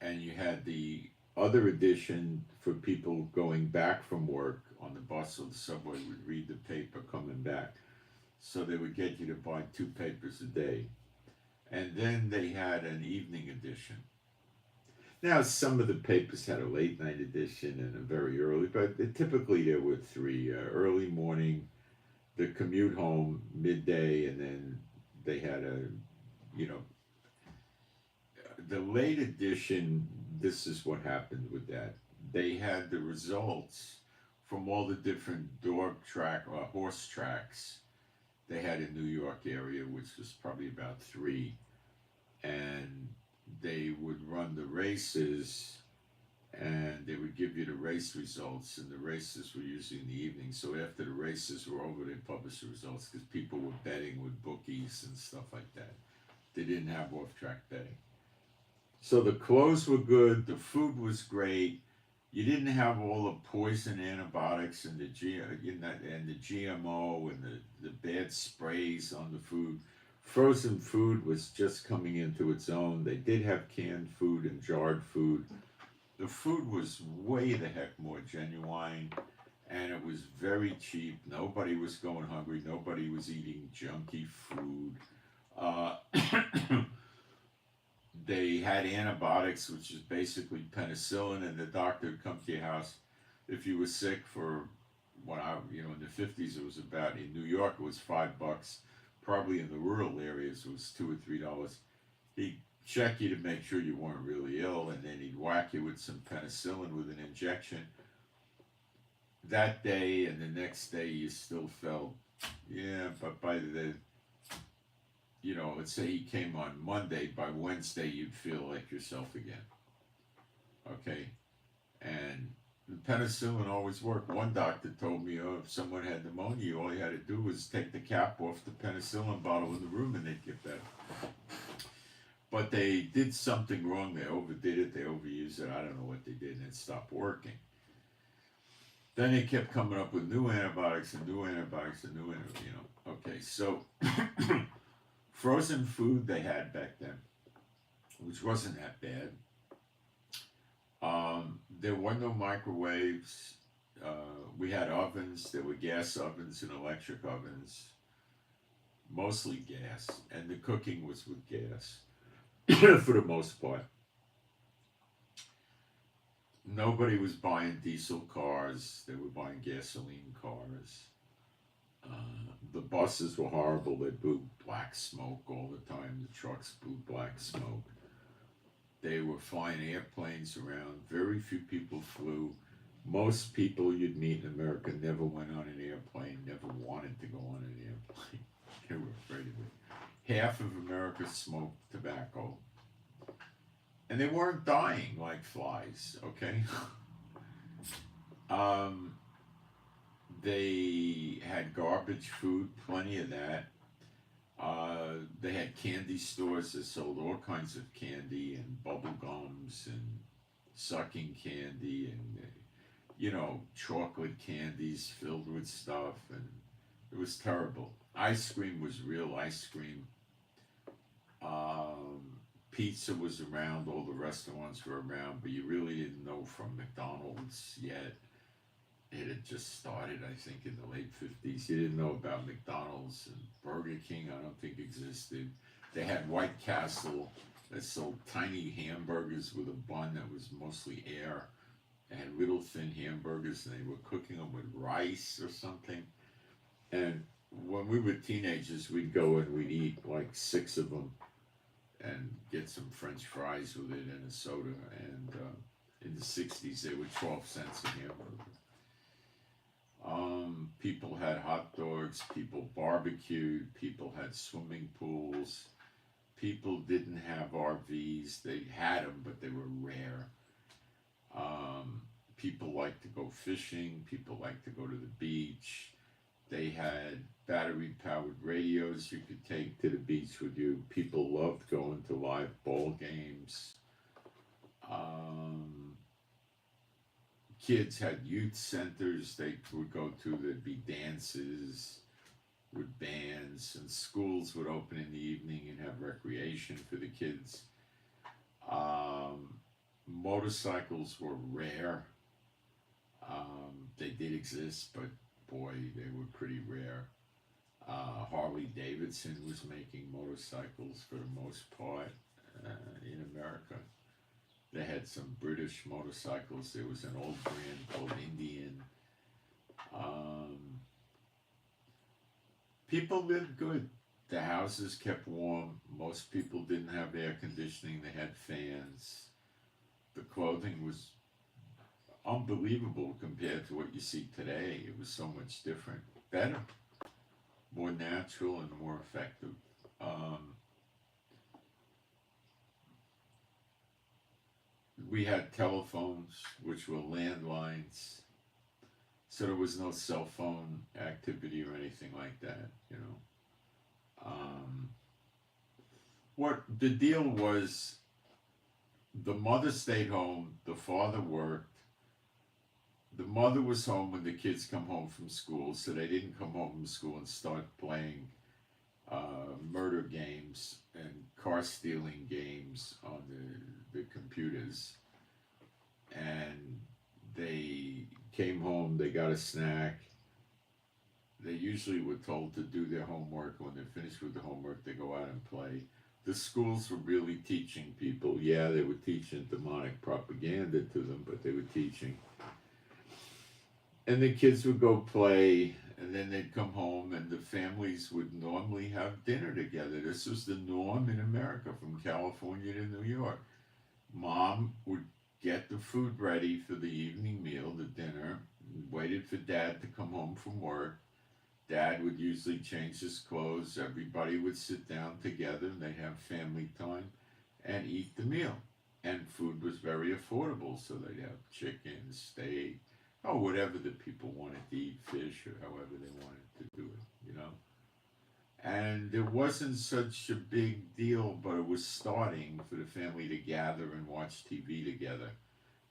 and you had the other edition for people going back from work on the bus or the subway would read the paper coming back. So they would get you to buy 2 papers a day. And then they had an evening edition. Now, some of the papers had a late night edition and a very early, but typically there were 3, early morning, the commute home, midday, and then they had the late edition. This is what happened with that. They had the results from all the different horse tracks they had in New York area, which was probably about 3, and they would run the races, and they would give you the race results, and the races were usually in the evening. So after the races were over, they published the results because people were betting with bookies and stuff like that. They didn't have off-track betting. So the clothes were good, the food was great. You didn't have all the poison antibiotics and the GMO and the bad sprays on the food. Frozen food was just coming into its own. They did have canned food and jarred food. The food was way the heck more genuine, and it was very cheap. Nobody was going hungry. Nobody was eating junky food. They had antibiotics, which is basically penicillin, and the doctor would come to your house if you were sick for, in the 50s, it was about, in New York, it was $5. Probably in the rural areas it was $2 or $3. He'd check you to make sure you weren't really ill, and then he'd whack you with some penicillin with an injection. That day and the next day you still felt, but by the, let's say he came on Monday, by Wednesday you'd feel like yourself again. Okay? And The penicillin always worked. One doctor told me, oh, if someone had pneumonia, all you had to do was take the cap off the penicillin bottle in the room and they'd get better. But they did something wrong. They overdid it. They overused it. I don't know what they did, and it stopped working. Then they kept coming up with new antibiotics and new antibiotics and new antibiotics. Okay, so frozen food they had back then, which wasn't that bad. There were no microwaves. We had ovens. There were gas ovens and electric ovens, mostly gas, and the cooking was with gas for the most part. Nobody was buying diesel cars. They were buying gasoline cars. The buses were horrible. They blew black smoke all the time. The trucks blew black smoke. They were flying airplanes around. Very few people flew. Most people you'd meet in America never went on an airplane, never wanted to go on an airplane. They were afraid of it. Half of America smoked tobacco. And they weren't dying like flies, okay? They had garbage food, plenty of that. They had candy stores that sold all kinds of candy and bubble gums and sucking candy and, chocolate candies filled with stuff. And it was terrible. Ice cream was real ice cream. Pizza was around, all the restaurants were around, but you really didn't know from McDonald's yet. It had just started, I think, in the late 50s. You didn't know about McDonald's, and Burger King, I don't think existed. They had White Castle that sold tiny hamburgers with a bun that was mostly air, and little thin hamburgers, and they were cooking them with rice or something. And when we were teenagers, we'd go and we'd eat like 6 of them and get some French fries with it and a soda. And in the 60s, they were 12 cents a hamburger. People had hot dogs, people barbecued, people had swimming pools, people didn't have RVs. They had them, but they were rare. People liked to go fishing, people liked to go to the beach. They had battery-powered radios you could take to the beach with you. People loved going to live ball games. Kids had youth centers they would go to. There'd be dances with bands, and schools would open in the evening and have recreation for the kids. Motorcycles were rare. They did exist, but boy, they were pretty rare. Harley Davidson was making motorcycles for the most part in America. They had some British motorcycles. There was an old brand called Indian. People lived good. The houses kept warm. Most people didn't have air conditioning. They had fans. The clothing was unbelievable compared to what you see today. It was so much different. Better. More natural and more effective. We had telephones, which were landlines, so there was no cell phone activity or anything like that, What the deal was, the mother stayed home, the father worked. The mother was home when the kids come home from school, so they didn't come home from school and start playing murder games and car stealing games on the computers. And they came home, they got a snack. They usually were told to do their homework. When they're finished with the homework, they go out and play. The schools were really teaching people. Yeah, they were teaching demonic propaganda to them, but they were teaching. And the kids would go play, and then they'd come home, and the families would normally have dinner together. This was the norm in America, from California to New York. Mom would get the food ready for the evening meal, the dinner, waited for Dad to come home from work. Dad would usually change his clothes. Everybody would sit down together, and they'd have family time and eat the meal. and food was very affordable. So they'd have chicken, steak, or whatever the people wanted to eat, fish, or however they wanted to do it, you know. And it wasn't such a big deal, but it was starting for the family to gather and watch TV together.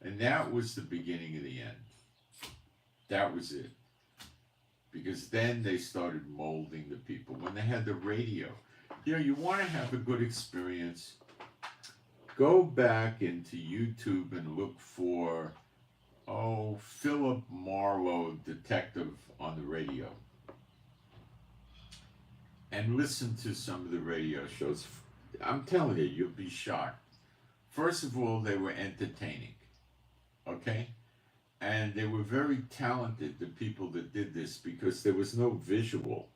And that was the beginning of the end. That was it. Because then they started molding the people. When they had the radio, you know, you want to have a good experience, go back into YouTube and look for, oh, Philip Marlowe, detective on the radio. And listen to some of the radio shows. I'm telling you, you'll be shocked. First of all, they were entertaining, okay? And they were very talented, the people that did this, because there was no visual.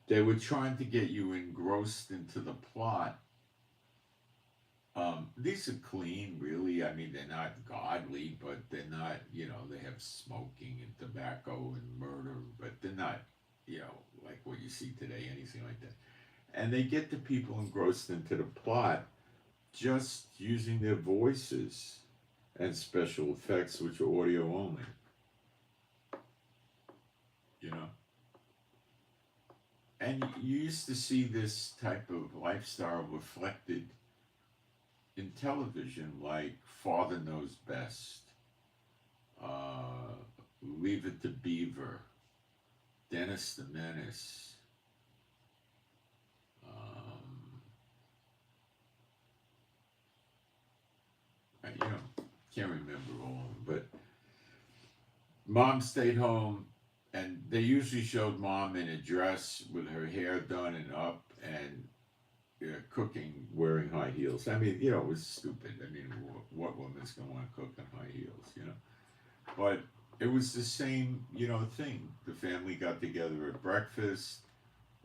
They were trying to get you engrossed into the plot. These are clean, really. I mean, they're not godly, but they're not, you know, they have smoking and tobacco and murder, but they're not, you know, like what you see today, anything like that. And they get the people engrossed into the plot just using their voices and special effects, which are audio only, you know. And you used to see this type of lifestyle reflected in television, like Father Knows Best, Leave It to Beaver, Dennis the Menace. You know, can't remember all of them, but Mom Stayed Home, and they usually showed Mom in a dress with her hair done and up, and cooking wearing high heels. I mean, you know, it was stupid. I mean, what woman's going to want to cook in high heels, you know? But it was the same, you know, thing. The family got together at breakfast,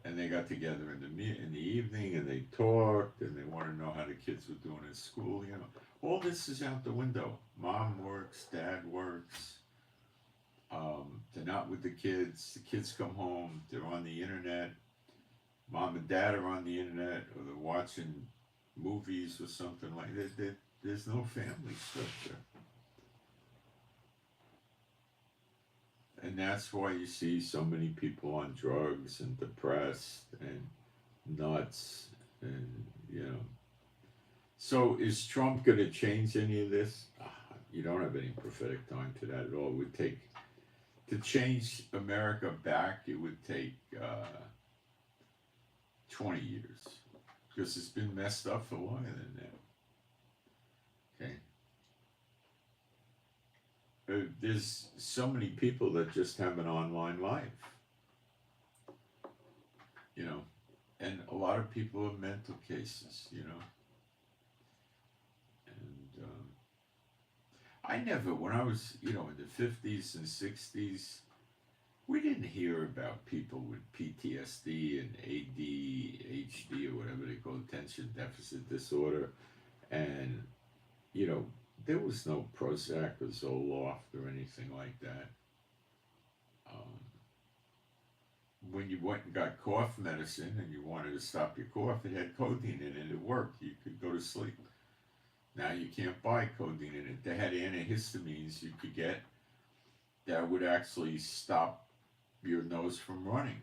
and they got together in the evening, and they talked, and they wanted to know how the kids were doing at school, you know. All this is out the window. Mom works, Dad works. They're not with the kids. The kids come home, they're on the internet. Mom and Dad are on the internet, or they're watching movies or something like that. There's no family structure. And that's why you see so many people on drugs and depressed and nuts, and, you know. So is Trump going to change any of this? You don't have any prophetic time to that at all. It would take, to change America back, it would take 20 years, because it's been messed up for longer than that. Okay. There's so many people that just have an online life, you know, and a lot of people have mental cases, you know. And I never, when I was, you know, in the 50s and 60s, we didn't hear about people with PTSD and ADHD, or whatever they call attention deficit disorder, and, you know, there was no Prozac or Zoloft or anything like that. When you went and got cough medicine and you wanted to stop your cough, it had codeine in it. It worked. You could go to sleep. Now you can't buy codeine in it. They had antihistamines you could get that would actually stop your nose from running.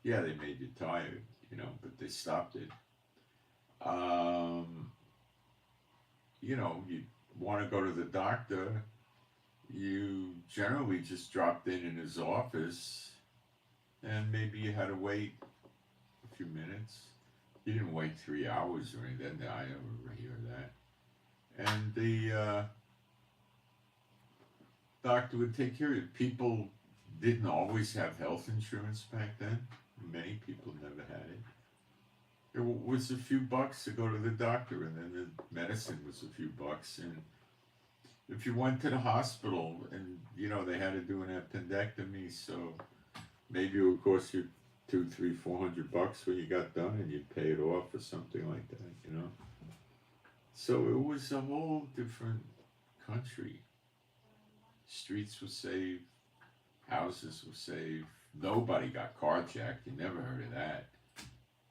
Yeah, they made you tired, you know, but they stopped it. You know, you want to go to the doctor, you generally just dropped in his office, and maybe you had to wait a few minutes. You didn't wait 3 hours or anything. I never hear that. And the doctor would take care of you. People didn't always have health insurance back then. Many people never had it. It was a few bucks to go to the doctor, and then the medicine was a few bucks. And if you went to the hospital, and, you know, they had to do an appendectomy, so maybe it would cost you $200, $300, $400 when you got done, and you'd pay it off or something like that, you know. So it was a whole different country. Streets were saved, houses were saved. Nobody got carjacked. You never heard of that.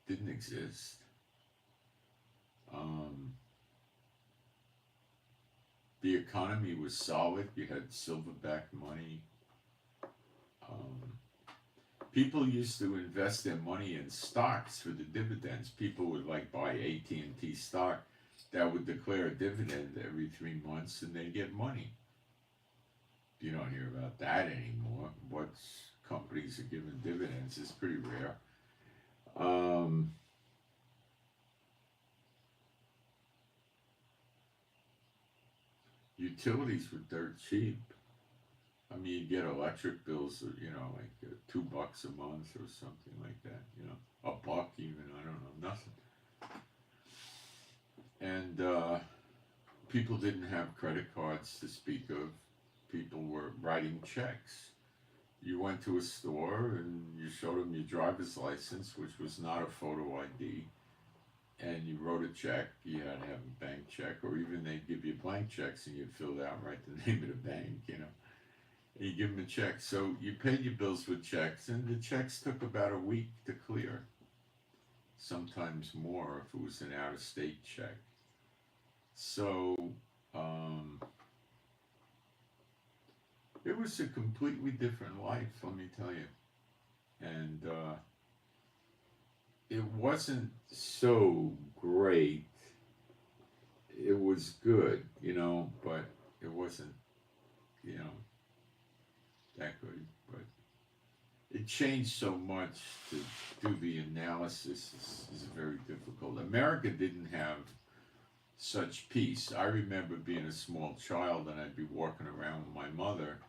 Didn't exist. The economy was solid. You had silverback money. Um, People used to invest their money in stocks for the dividends. People would like buy AT&T stock that would declare a dividend every 3 months, and they'd get money. You don't hear about that anymore. What companies are giving dividends is pretty rare. Um, Utilities were dirt cheap. I mean, you get electric bills, like $2 a month or something like that. A buck even. I don't know, nothing. And people didn't have credit cards to speak of. People were writing checks. You went to a store and you showed them your driver's license, which was not a photo ID, and you wrote a check. You had to have a bank check, or even they'd give you blank checks and you'd fill out, write the name of the bank. And you give them a check. So you paid your bills with checks, and the checks took about a week to clear, sometimes more if it was an out-of-state check. So um, it was a completely different life, let me tell you. And it wasn't so great. It was good, but it wasn't, you know, that good. But it changed so much to do the analysis is very difficult. America didn't have such peace. I remember being a small child and I'd be walking around with my mother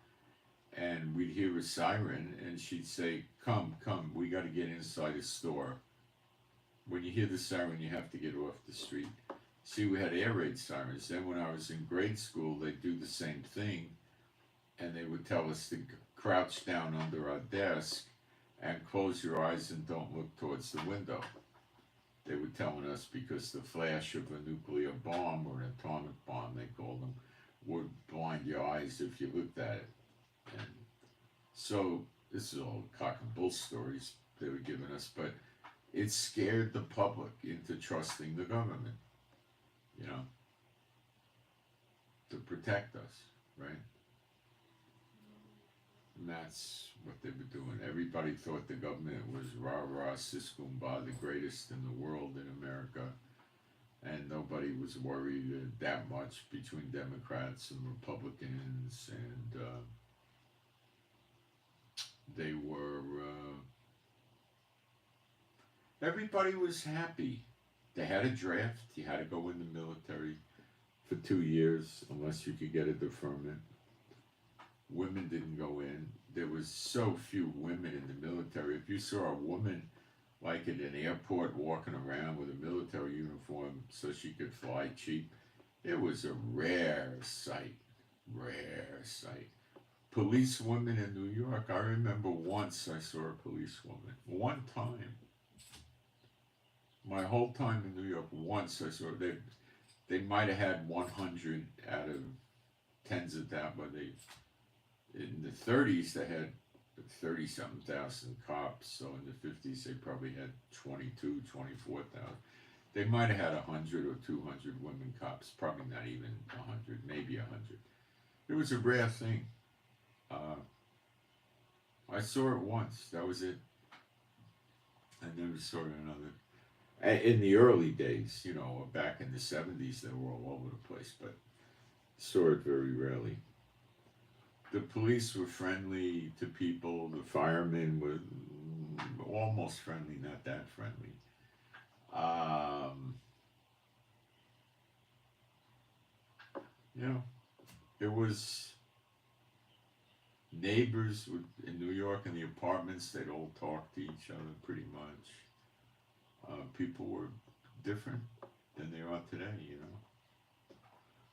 and we'd hear a siren and she'd say, come, we got to get inside a store. When you hear the siren, you have to get off the street. See, we had air raid sirens. Then when I was in grade school, they'd do the same thing and they would tell us to crouch down under our desk and close your eyes and don't look towards the window. They were telling us because the flash of a nuclear bomb or an atomic bomb, they called them, would blind your eyes if you looked at it. And so this is all cock and bull stories they were giving us, but it scared the public into trusting the government, to protect us, right? And that's what they were doing. Everybody thought the government was rah-rah, siskumba, the greatest in the world in America. And nobody was worried that much between Democrats and Republicans. And they were, everybody was happy. They had a draft. You had to go in the military for 2 years unless you could get a deferment. Women didn't go in. There was so few women in the military. If you saw a woman like at an airport walking around with a military uniform so she could fly cheap, it was a rare sight. Rare sight. Police women in New York, I remember once I saw a police woman. One time. My whole time in New York, once I saw they might have had 100 out of tens of that, but in the 30s they had 30-something thousand cops, so in the 50s they probably had 22, 24,000. They might have had 100 or 200 women cops, probably not even 100, maybe 100. It was a rare thing. I saw it once, that was it. I never saw it another. In the early days, back in the 70s, they were all over the place, but saw it very rarely. The police were friendly to people. The firemen were almost friendly, not that friendly. It was neighbors in New York in the apartments. They'd all talk to each other pretty much. People were different than they are today,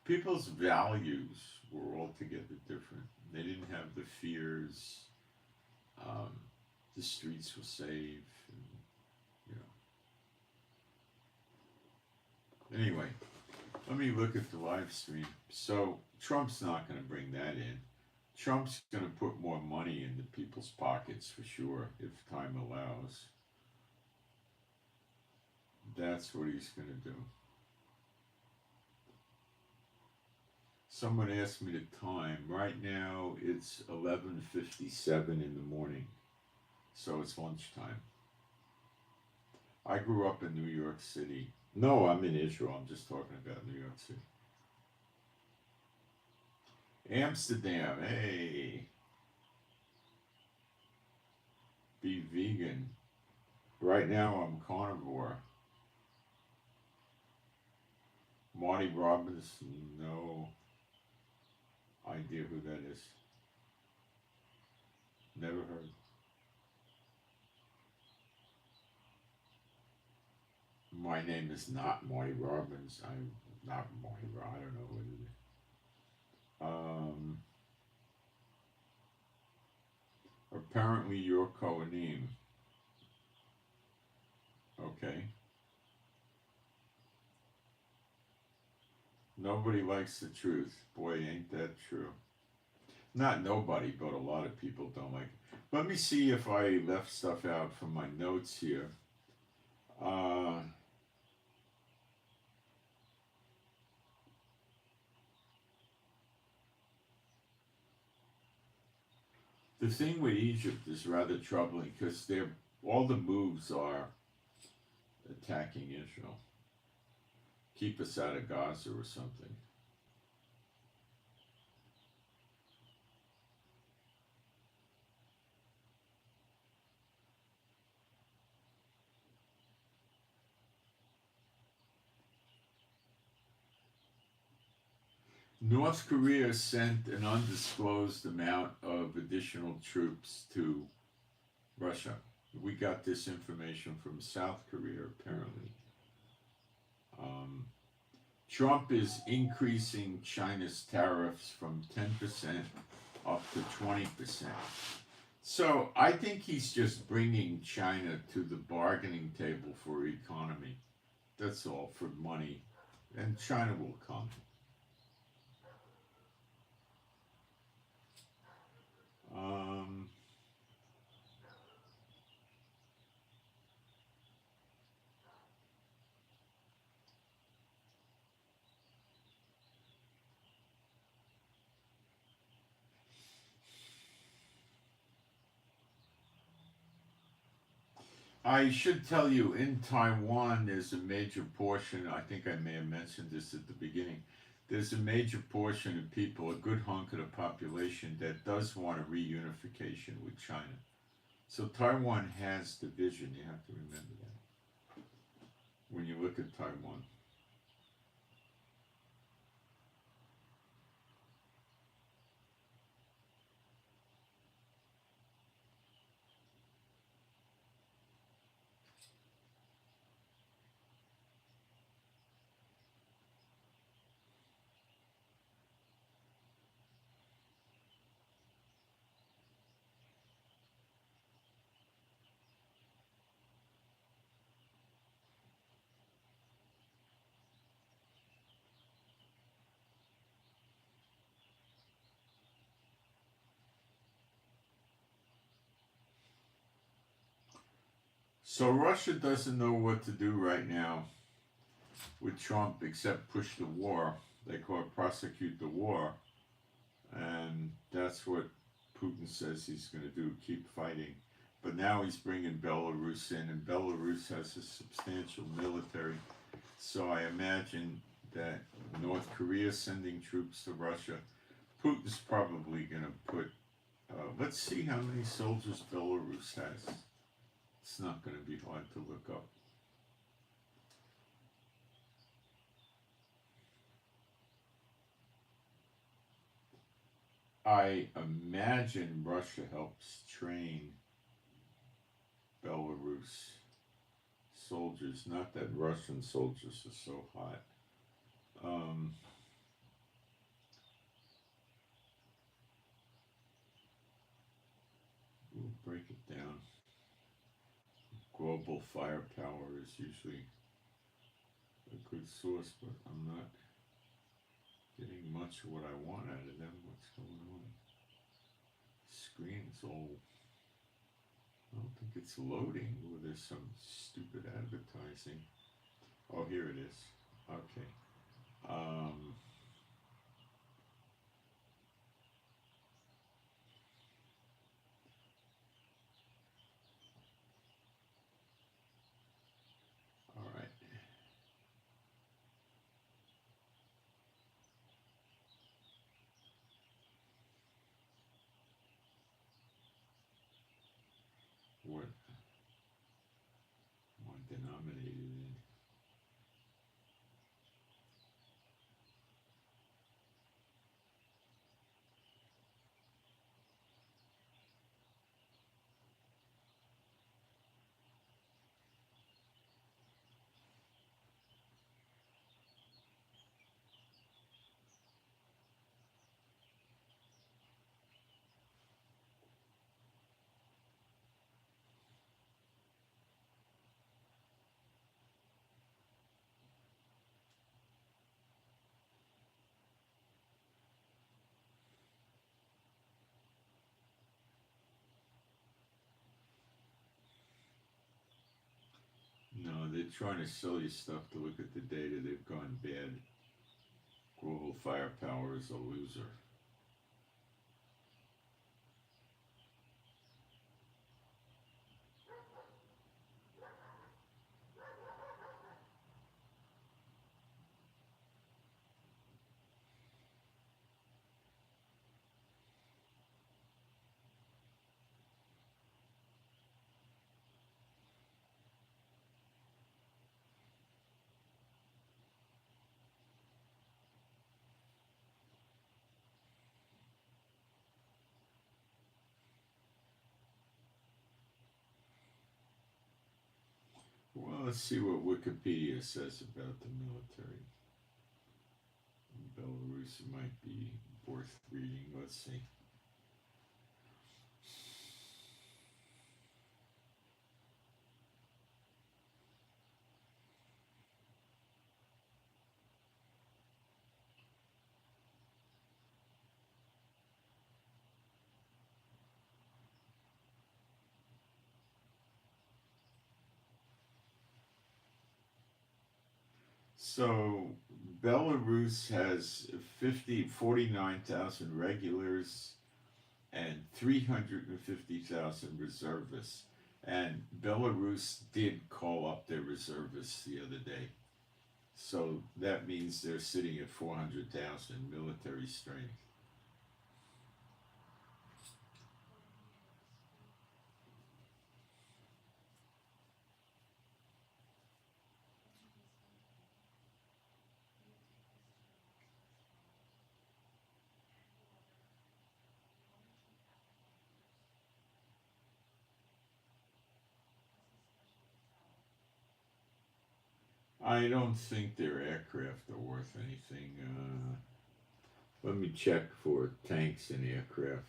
People's values were altogether different. They didn't have the fears. The streets were safe. And, Anyway, let me look at the live stream. So Trump's not going to bring that in. Trump's going to put more money into people's pockets for sure, if time allows. That's what he's going to do. Someone asked me the time. Right now it's 11:57 in the morning, so it's lunchtime. I grew up in New York City. No, I'm in Israel. I'm just talking about New York City. Amsterdam, hey, be vegan. Right now I'm carnivore. Marty Robbins, no idea who that is. Never heard. My name is not Marty Robbins. I'm not Marty Robbins. I don't know what it is. Um, Apparently you're Kohanim. Okay. Nobody likes the truth. Boy, ain't that true. Not nobody, but a lot of people don't like it. Let me see if I left stuff out from my notes here. Uh, the thing with Egypt is rather troubling because they're all the moves are attacking Israel. Keep us out of Gaza or something. North Korea sent an undisclosed amount of additional troops to Russia. We got this information from South Korea, apparently. Um, Trump is increasing China's tariffs from 10% up to 20%. So I think he's just bringing China to the bargaining table for economy. That's all, for money. And China will come. Um, I should tell you, in Taiwan, there's a major portion, I think I may have mentioned this at the beginning, there's a major portion of people, a good hunk of the population, that does want a reunification with China. So Taiwan has division, you have to remember that when you look at Taiwan. So Russia doesn't know what to do right now with Trump except push the war. They call it prosecute the war. And that's what Putin says he's going to do, keep fighting. But now he's bringing Belarus in, and Belarus has a substantial military. So I imagine that North Korea sending troops to Russia. Putin's probably going to put, let's see how many soldiers Belarus has. It's not going to be hard to look up. I imagine Russia helps train Belarus soldiers. Not that Russian soldiers are so hot. Um, we'll break it down. Global firepower is usually a good source, but I'm not getting much of what I want out of them. What's going on? Screen's all. I don't think it's loading. Oh, there's some stupid advertising. Oh, here it is. Okay. Um, they're trying to sell you stuff to look at the data. They've gone bad. Global firepower is a loser. Well, let's see what Wikipedia says about the military. Belarus might be worth reading. Let's see. So Belarus has 49,000 regulars and 350,000 reservists. And Belarus did call up their reservists the other day. So that means they're sitting at 400,000 military strength. I don't think their aircraft are worth anything. Let me check for tanks and aircraft.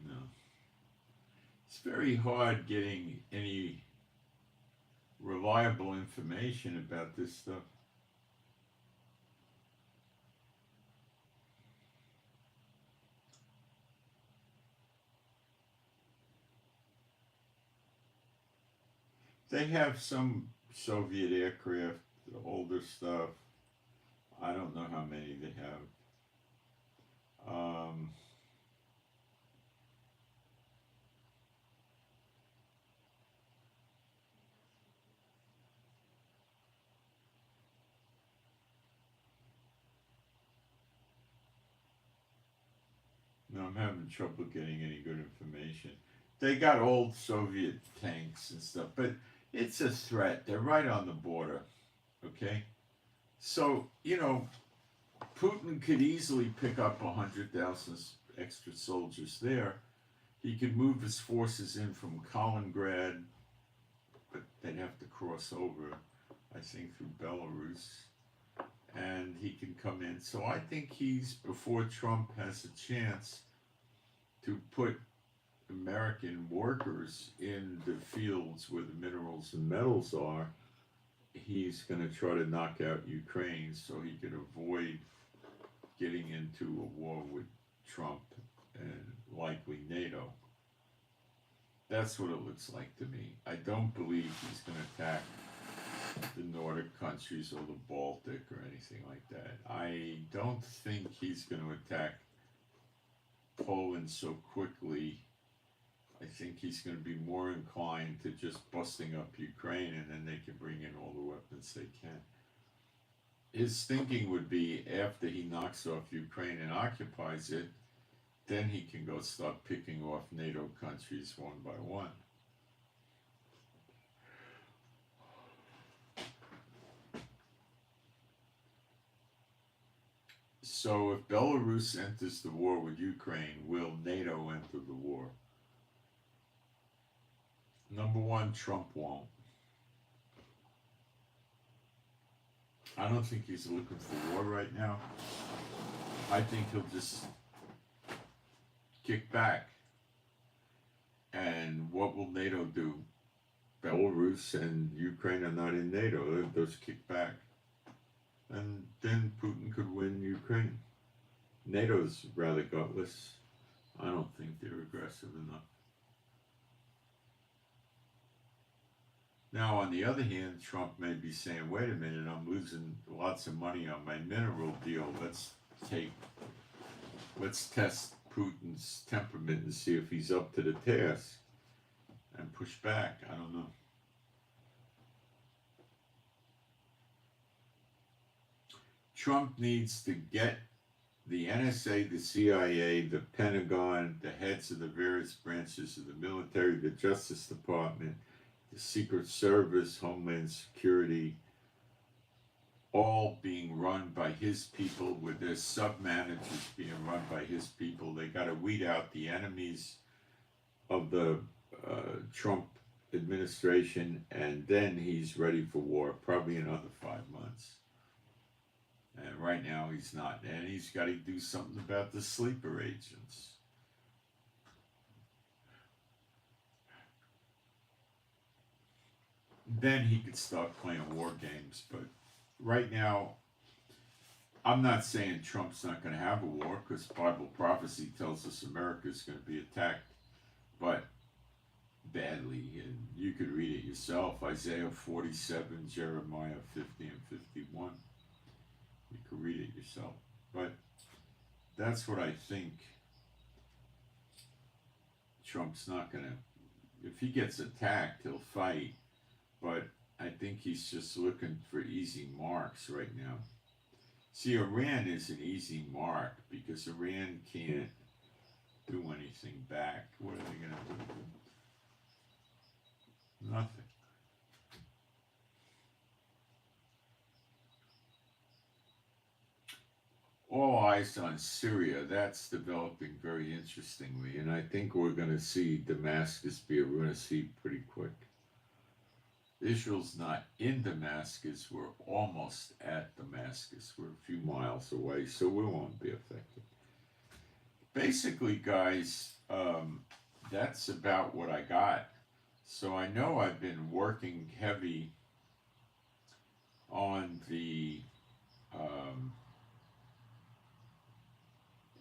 No. It's very hard getting any reliable information about this stuff. They have some Soviet aircraft, the older stuff. I don't know how many they have. No, I'm having trouble getting any good information. They got old Soviet tanks and stuff, but it's a threat. They're right on the border, okay? So, Putin could easily pick up 100,000 extra soldiers there. He could move his forces in from Kaliningrad, but they'd have to cross over, I think, through Belarus. And he can come in. So I think before Trump has a chance to put American workers in the fields where the minerals and metals are, he's going to try to knock out Ukraine so he can avoid getting into a war with Trump and likely NATO. That's what it looks like to me. I don't believe he's going to attack the Nordic countries or the Baltic or anything like that. I don't think he's going to attack Poland so quickly. I think he's going to be more inclined to just busting up Ukraine, and then they can bring in all the weapons they can. His thinking would be after he knocks off Ukraine and occupies it, then he can go start picking off NATO countries one by one. So if Belarus enters the war with Ukraine, will NATO enter the war? Number one, Trump won't. I don't think he's looking for war right now. I think he'll just kick back. And what will NATO do? Belarus and Ukraine are not in NATO. They'll just kick back. And then Putin could win Ukraine. NATO's rather gutless. I don't think they're aggressive enough. Now, on the other hand, Trump may be saying, wait a minute, I'm losing lots of money on my mineral deal. Let's test Putin's temperament and see if he's up to the task and push back. I don't know. Trump needs to get the NSA, the CIA, the Pentagon, the heads of the various branches of the military, the Justice Department, the Secret Service, Homeland Security, all being run by his people, with their sub-managers being run by his people. They got to weed out the enemies of the Trump administration, and then he's ready for war, probably another 5 months. And right now he's not. And he's got to do something about the sleeper agents. Then he could start playing war games. But right now, I'm not saying Trump's not going to have a war, because Bible prophecy tells us America's going to be attacked, but badly. And you could read it yourself. Isaiah 47, Jeremiah 50 and 51. You could read it yourself. But that's what I think. Trump's not going to, if he gets attacked, he'll fight. But I think he's just looking for easy marks right now. See, Iran is an easy mark because Iran can't do anything back. What are they going to do? Nothing. All eyes on Syria. That's developing very interestingly. And I think we're going to see Damascus be a runa seat pretty quick. Israel's not in Damascus. We're almost at Damascus. We're a few miles away, so we won't be affected. Basically, guys, that's about what I got. So I know I've been working heavy on the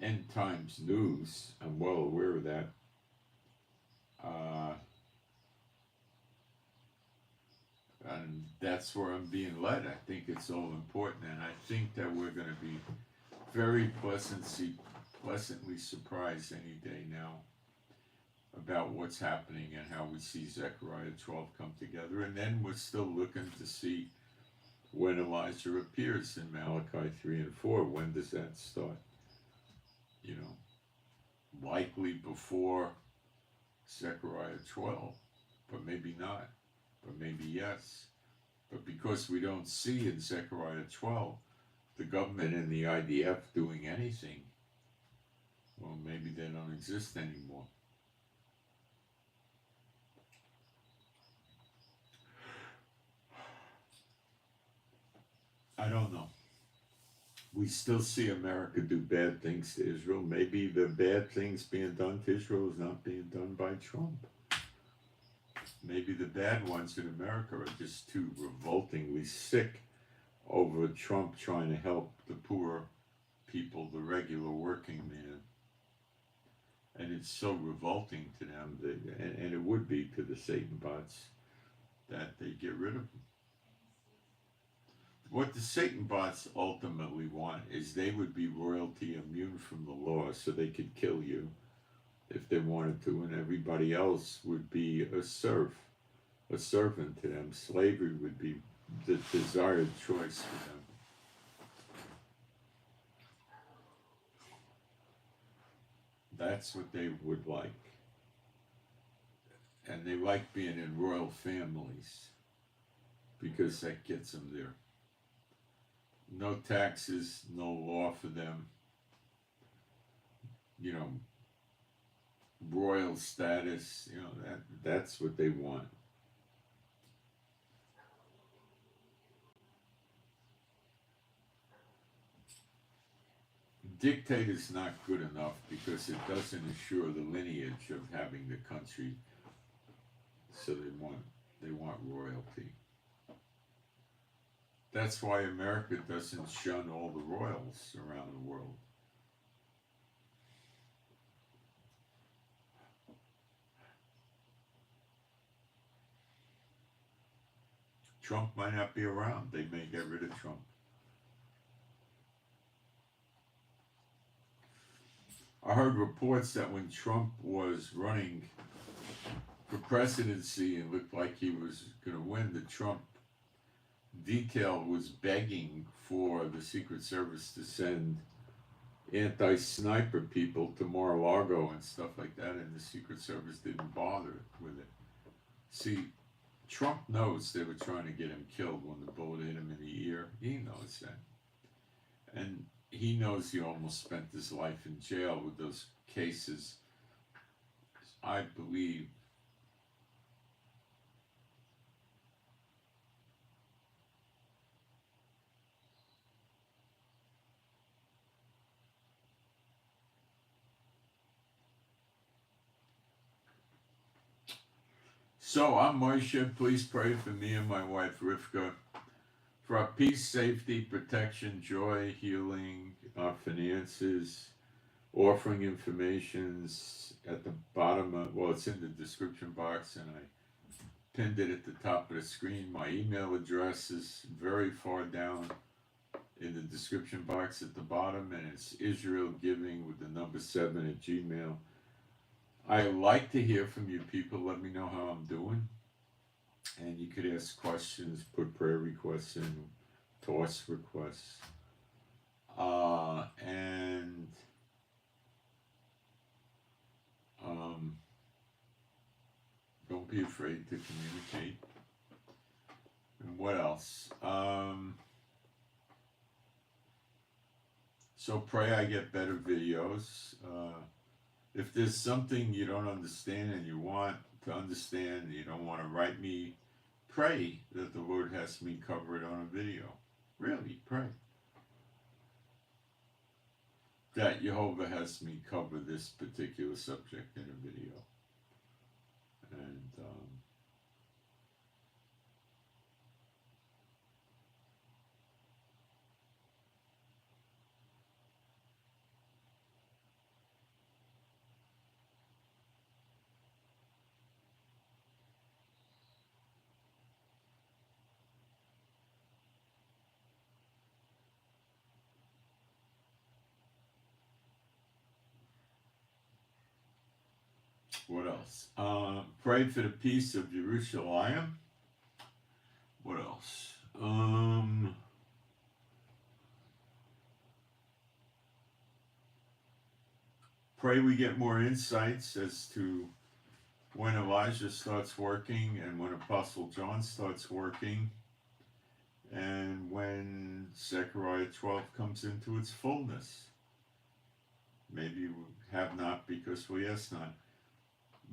end times news. I'm well aware of that. And that's where I'm being led. I think it's all important, and I think that we're going to be very pleasantly surprised any day now about what's happening and how we see Zechariah 12 come together. And then we're still looking to see when Elijah appears in Malachi 3 and 4. When does that start? You know, likely before Zechariah 12, but maybe not. But maybe yes. But because we don't see in Zechariah 12 the government and the IDF doing anything, well, maybe they don't exist anymore. I don't know. We still see America do bad things to Israel. Maybe the bad things being done to Israel is not being done by Trump. Maybe the bad ones in America are just too revoltingly sick over Trump trying to help the poor people, the regular working man. And it's so revolting to them, and it would be to the Satan bots, that they get rid of them. What the Satan bots ultimately want is they would be royalty immune from the law, so they could kill you if they wanted to, and everybody else would be a servant to them. Slavery would be the desired choice for them. That's what they would like. And they like being in royal families because that gets them there. no taxes, no law for them, you know, royal status, you know, that's what they want. Dictator's not good enough because it doesn't assure the lineage of having the country. So they want royalty. That's why America doesn't shun all the royals around the world. Trump might not be around. They may get rid of Trump. I heard reports that when Trump was running for presidency and looked like he was going to win, the Trump detail was begging for the Secret Service to send anti-sniper people to Mar-a-Lago and stuff like that, and the Secret Service didn't bother with it. See, Trump knows they were trying to get him killed when the bullet hit him in the ear. He knows that. And he knows he almost spent his life in jail with those cases. I believe so. I'm Moshe. Please pray for me and my wife Rivka, for our peace, safety, protection, joy, healing, our finances. Offering information's at the bottom of, well, it's in the description box, and I pinned it at the top of the screen. My email address is very far down in the description box at the bottom, and it's Israel Giving with the number 7 at Gmail. I like to hear from you people. Let me know how I'm doing. And you could ask questions, put prayer requests in, toss requests. And don't be afraid to communicate. And what else? So pray I get better videos. If there's something you don't understand and you want to understand, you don't want to write me, pray that the Lord has me cover it on a video. Really, pray that Jehovah has me cover this particular subject in a video. And what else? Pray for the peace of Jerusalem. What else? Pray we get more insights as to when Elijah starts working and when Apostle John starts working and when Zechariah 12 comes into its fullness. Maybe we have not because we ask not.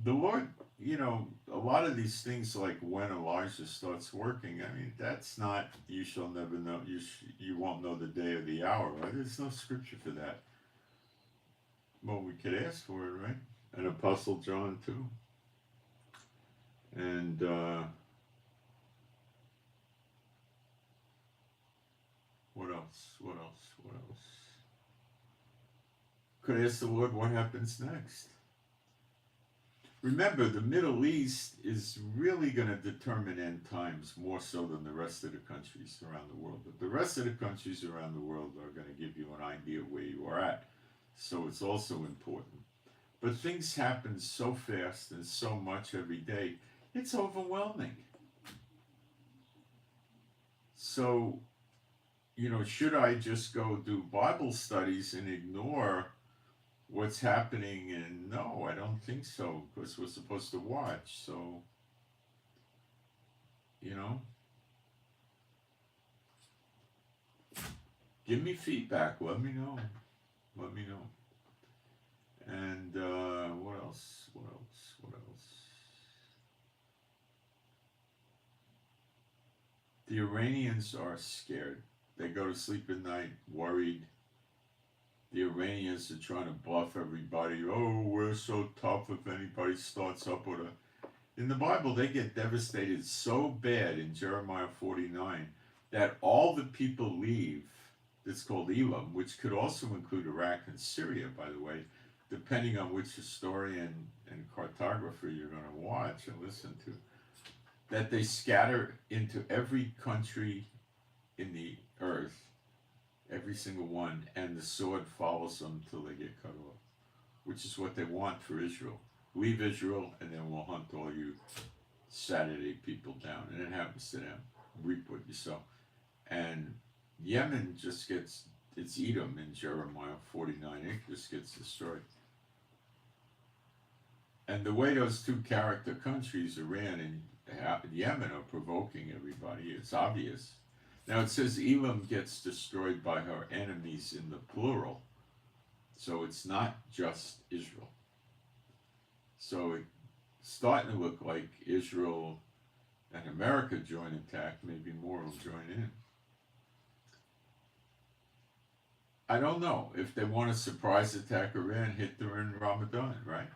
The Lord, you know, a lot of these things like when Elijah starts working, I mean, that's not, you shall never know, you won't know the day or the hour, right? There's no scripture for that. Well, we could ask for it, right? And Apostle John too. And what else? What else? What else? Could ask the Lord what happens next. Remember, the Middle East is really going to determine end times more so than the rest of the countries around the world. But the rest of the countries around the world are going to give you an idea of where you are at. So it's also important. But things happen so fast and so much every day, it's overwhelming. So, you know, should I just go do Bible studies and ignore what's happening? And no, I don't think so, because we're supposed to watch. So, you know, Give me feedback. Let me know. Let me know. And what else? What else? What else? The Iranians are scared. They go to sleep at night worried. The Iranians are trying to bluff everybody. Oh, we're so tough if anybody starts up with a... In the Bible, they get devastated so bad in Jeremiah 49 that all the people leave. It's called Elam, which could also include Iraq and Syria, by the way, depending on which historian and cartographer you're going to watch and listen to, that they scatter into every country in the earth, every single one, and the sword follows them till they get cut off, which is what they want for Israel. Leave Israel, and then we'll hunt all you Saturday people down. And it happens to them. Reap what you sow. And Yemen just gets, it's Edom in Jeremiah 49. It just gets destroyed. And the way those two character countries, Iran and Yemen, are provoking everybody, it's obvious. Now it says Elam gets destroyed by her enemies in the plural. So it's not just Israel. So it's starting to look like Israel and America join attack. Maybe more will join in. I don't know. If they want to surprise attack Iran, hit during Ramadan, right?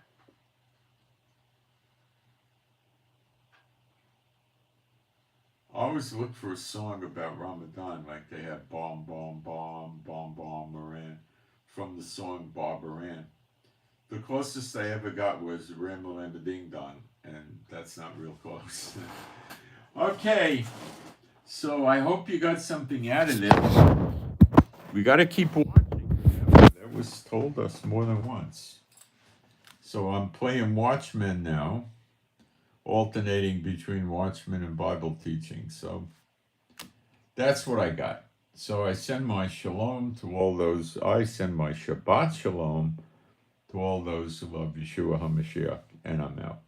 I always look for a song about Ramadan, like they have Bomb, Bomb, Bomb, Bomb, Bomb, Iran, from the song Bob Iran. The closest I ever got was Ram Ding Dong, and that's not real close. Okay, so I hope you got something out of this. We got to keep watching. That was told us more than once. So I'm playing Watchmen now, alternating between Watchmen and Bible teaching. So that's what I got. So I send my shalom to all those. I send my Shabbat shalom to all those who love Yeshua HaMashiach, and I'm out.